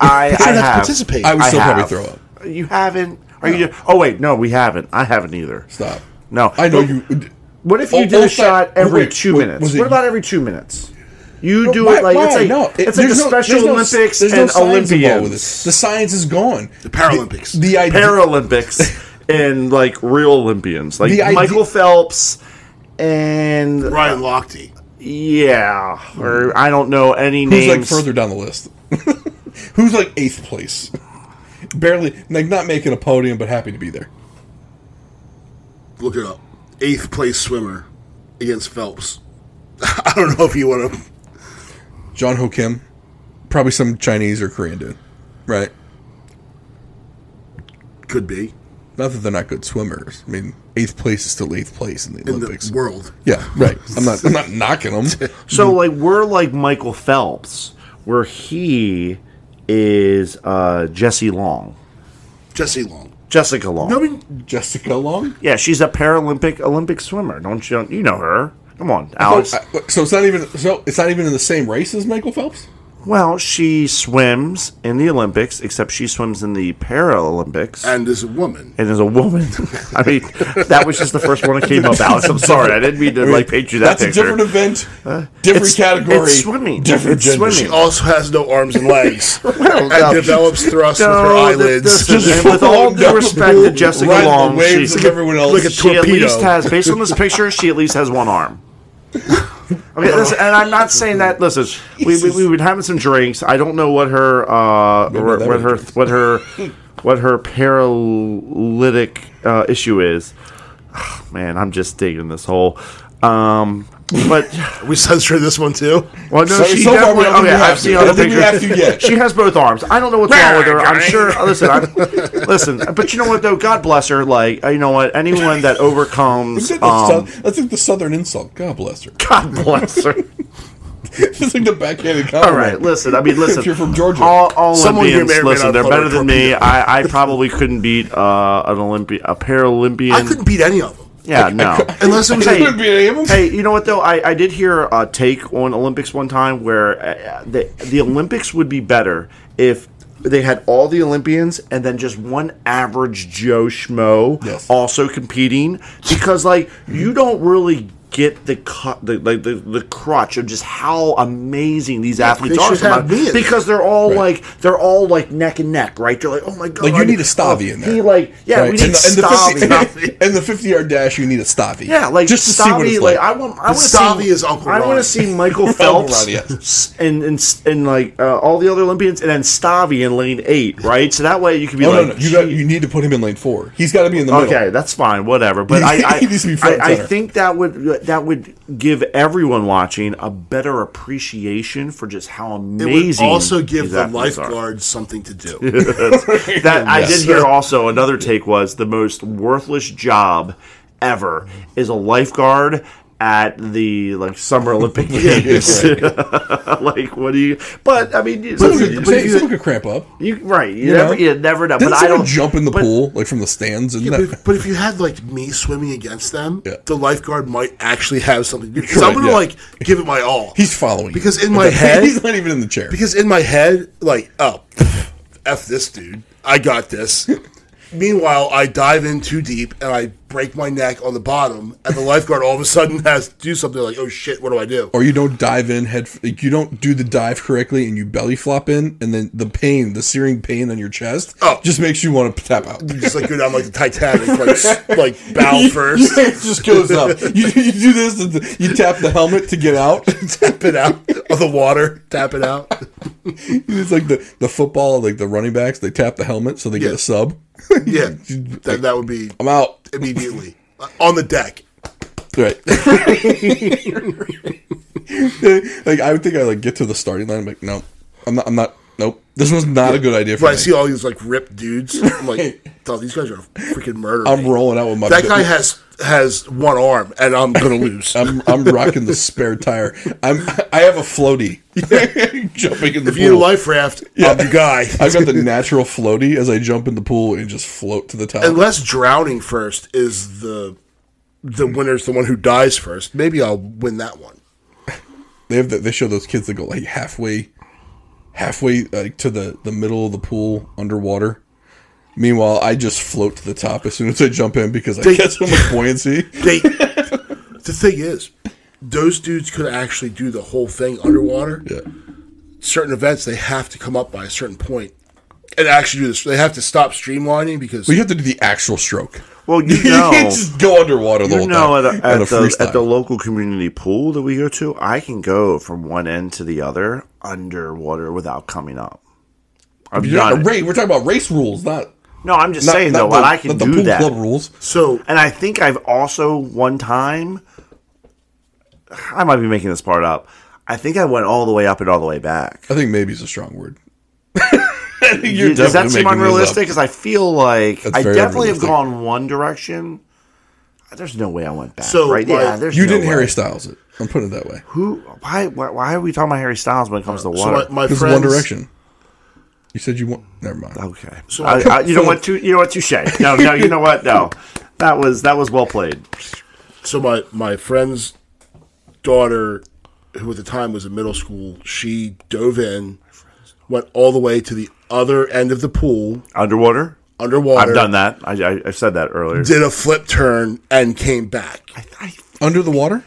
I have participate. I would still probably throw up. You haven't? Are you? Oh wait, no, we haven't. I haven't either. Stop. No, I know you. What if you did a shot every 2 minutes? What about every 2 minutes? You do it like it's like the Special Olympics and Olympians. The science is gone. The Paralympics. The Paralympics and like real Olympians, like Michael Phelps and Ryan Lochte. Yeah, or I don't know any names. Who's like further down the list? Who's like 8th place? Barely, like not making a podium, but happy to be there. Look it up. 8th place swimmer against Phelps. I don't know if you want to. John Ho Kim, probably some Chinese or Korean dude, right? Could be. Not that they're not good swimmers. I mean, 8th place is still 8th place in the Olympics. The world. Yeah, right. I'm not knocking them. So like we're like Michael Phelps, where he is Jessie Long. Jessica Long. Jessica Long? Yeah, she's a Olympic swimmer. Don't you know her? Come on, Alex. So it's not even in the same race as Michael Phelps? Well, she swims in the Olympics, except she swims in the Paralympics. And is a woman. I mean, that was just the first one that came up, Alex. I'm sorry. I didn't mean to paint you that picture. That's a different event, different category. It's swimming. Different gender. She also has no arms and legs. And develops thrust with her eyelids. And with all due respect to Jessica Long, everyone else. Like a torpedo. She at least has, based on this picture, she at least has one arm. Okay, listen, and I'm not saying that. Listen, we've been having some drinks. I don't know what her paralytic issue is. Oh, man, I'm just digging this hole. But we censored this one too. Well, no, she definitely. Okay, I've seen other pictures. She has both arms. I don't know what's wrong with her. I'm sure. Listen. But you know what though? God bless her. Like you know what? Anyone that overcomes. That's like the Southern insult. God bless her. God bless her. It's like the backhanded compliment. All right, listen. If you're from Georgia, all Olympians, listen, they're better than me. I probably couldn't beat a Paralympian. I couldn't beat any of them. Yeah, no. Unless it was hey, you know what though? I did hear a take on Olympics one time where the Olympics would be better if they had all the Olympians and then just one average Joe Schmo also competing, because like you don't really get the crutch of just how amazing these athletes are. Because they're all like neck and neck, right? They're like, oh my god, like you need a Stavi in there. We need Stavi. And the 50-yard dash, you need a Stavi. Yeah, like just to Stavi, see what it's like. I want Stavi is Uncle Ronnie. I want to see Michael Phelps and like all the other Olympians, and then Stavi in lane 8, right? So that way you can be you need to put him in lane 4. He's got to be in the middle. Okay, that's fine, whatever. But I think that would give everyone watching a better appreciation for just how amazing. It would also give the lifeguards something to do. I did hear also another take was the most worthless job ever is a lifeguard at the Summer Olympic Games. Like, what do you? But I mean, someone could cramp up. You never know. Didn't someone jump in the pool from the stands? But if you had me swimming against them, the lifeguard might actually have something to do. Because I'm gonna give it my all. He's following. Because in my head, he's not even in the chair. Because in my head, F this dude, I got this. Meanwhile, I dive in too deep and I break my neck on the bottom, and the lifeguard all of a sudden has to do something like, "Oh shit, what do I do?" Or you don't dive in you don't do the dive correctly, and you belly flop in, and then the searing pain on your chest, just makes you want to tap out. You just like go down like the Titanic, like bow first. It just goes up. You do this, and you tap the helmet to get out. Tap it out of the water. Tap it out. It's like the football, like the running backs. They tap the helmet so they get a sub. Yeah, that would be. I'm out immediately on the deck. Right. Like I would think I like get to the starting line. I'm like, no, I'm not. Nope, this was not a good idea for me. I see all these like ripped dudes. I'm like, oh, these guys are freaking murdering. I'm rolling out with my. That guy has one arm, and I'm gonna lose. I'm rocking the spare tire. I have a floaty. Jumping in the pool. If you need a life raft, I'm the guy. I've got the natural floaty as I jump in the pool and just float to the top. Unless drowning first is the winner's the one who dies first. Maybe I'll win that one. They show those kids that go like halfway like to the middle of the pool underwater. Meanwhile, I just float to the top as soon as I jump in because I get so much buoyancy. The thing is, those dudes could actually do the whole thing underwater. Yeah. Certain events, they have to come up by a certain point and actually do this. They have to stop streamlining because... We have to do the actual stroke. Well, you can't just go underwater the whole time. At the local community pool that we go to, I can go from one end to the other underwater without coming up. We're talking about race rules, not... No, I'm just saying, though, when I can do that. Club rules. So, and I think I've also, one time... I might be making this part up. I think I went all the way up and all the way back. I think maybe is a strong word. Does that seem unrealistic? Because I feel like I definitely have gone one direction. There's no way I went back. So, right? You didn't Harry Styles it. I'm putting it that way. Why are we talking about Harry Styles when it comes to water? So my friends, One Direction. You said you want. Never mind. Okay. So you know what? Touche. No. You know what? No. That was well played. So my friend's daughter, who at the time was in middle school, she dove in, went all the way to the other end of the pool. Underwater. I've done that. I said that earlier. Did a flip turn and came back. Under the water?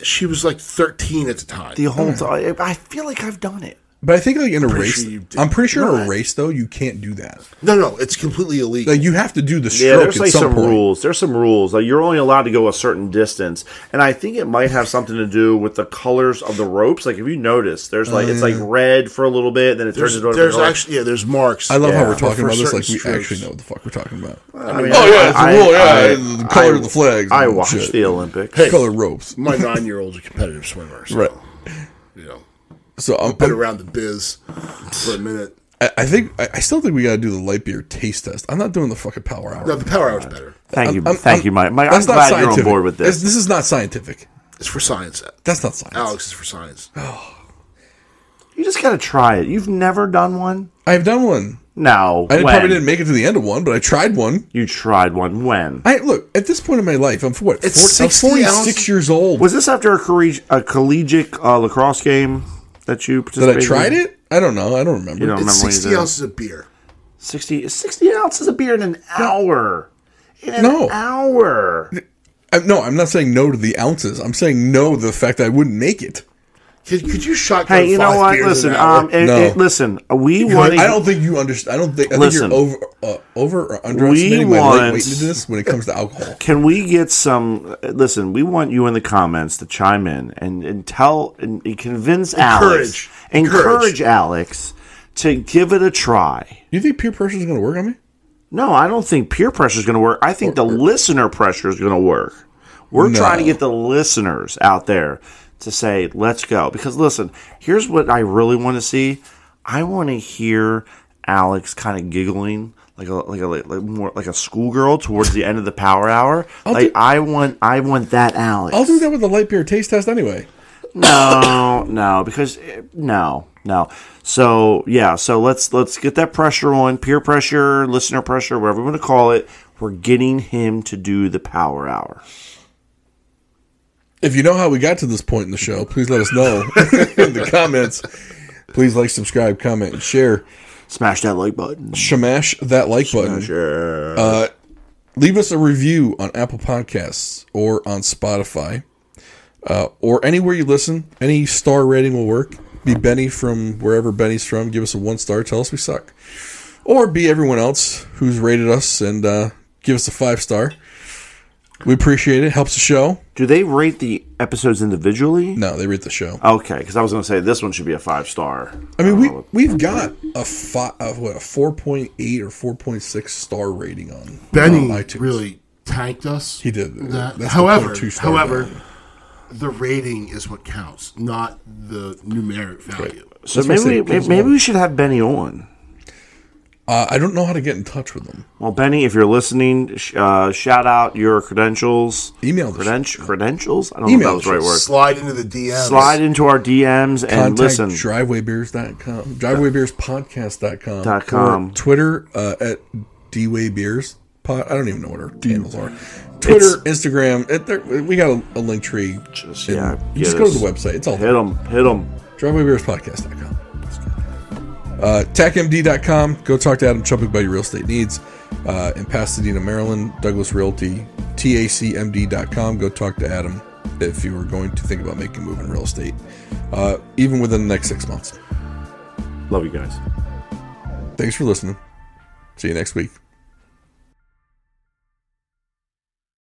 She was like 13 at the time. The whole time. I feel like I've done it. But I think like in a race, I'm pretty sure in a race though you can't do that. No, it's completely illegal. Like you have to do the stroke. Yeah, there's like some point. rules. There's some rules. Like you're only allowed to go a certain distance, and I think it might have something to do with the colors of the ropes. Like if you notice, there's like it's like red for a little bit, then it turns into there's actually there's marks. I love how we're talking about this like we actually know what the fuck we're talking about. I mean, it's a rule. Yeah, the color of the flags. I watched the Olympics. Hey, color ropes. My 9-year-old's a competitive swimmer, so, right? You know. So I've been around the biz for a minute. I still think we got to do the light beer taste test. I'm not doing the fucking power hour. No, the power hour's better. Thank you, Mike. I'm glad you're on board with this. This is not scientific. It's for science. That's not science. Alex is for science. Oh. You just got to try it. You've never done one? I've done one. No. Probably didn't make it to the end of one, but I tried one. You tried one when? Look, at this point in my life, I'm 46 years old. Was this after a collegiate lacrosse game that you participated in? That I tried it? I don't know. I don't remember. You don't remember 60 ounces of beer. 60 ounces of beer in an hour. An hour. No, I'm not saying no to the ounces. I'm saying no to the fact that I wouldn't make it. Could you shotgun? Hey, you know what? Listen, listen. We want. I don't think you understand. I think you're over or underestimating my lightweightness when it comes to alcohol. Can we get some? Listen, we want you in the comments to chime in and tell and convince Alex, encourage Alex to give it a try. You think peer pressure is going to work on me? No, I don't think peer pressure is going to work. I think the listener pressure is going to work. We're trying to get the listeners out there to say, let's go. Because listen, here's what I really want to see. I want to hear Alex kind of giggling like more like a schoolgirl towards the end of the power hour. I want that Alex. I'll do that with the light beer taste test anyway. No. So let's get that pressure on, peer pressure, listener pressure, whatever you want to call it. We're getting him to do the power hour. If you know how we got to this point in the show, please let us know in the comments. Please like, subscribe, comment, and share. Smash that like button. Smash that like button. Sure. Leave us a review on Apple Podcasts or on Spotify. Or anywhere you listen. Any star rating will work. Be Benny from wherever Benny's from. Give us a 1-star. Tell us we suck. Or be everyone else who's rated us and give us a 5-star. We appreciate it. Helps the show. Do they rate the episodes individually? No, they rate the show. Okay, because I was going to say this one should be a 5-star. I mean, we've got a 4.8 or 4.6 star rating on Benny iTunes. really tanked us. He did. That. That's However, the 2-star rating. the rating is what counts, not the numeric value. Right. So That's maybe we should have Benny on. I don't know how to get in touch with them. Well, Benny, if you're listening, shout out your credentials. Email credentials? I don't know if that was the right word. Slide into the DMs. Slide into our DMs and Contact listen. drivewaybeers.com, drivewaybeerspodcast.com, or Twitter at dwaybeers. I don't even know what our handles are. Twitter, Instagram. We got a link tree. Just you just go to the website. It's all hit them. drivewaybeerspodcast.com. TACMD.com. Go talk to Adam Chupik about your real estate needs. In Pasadena, Maryland, Douglas Realty. TACMD.com. Go talk to Adam if you are going to think about making a move in real estate, even within the next 6 months. Love you guys. Thanks for listening. See you next week.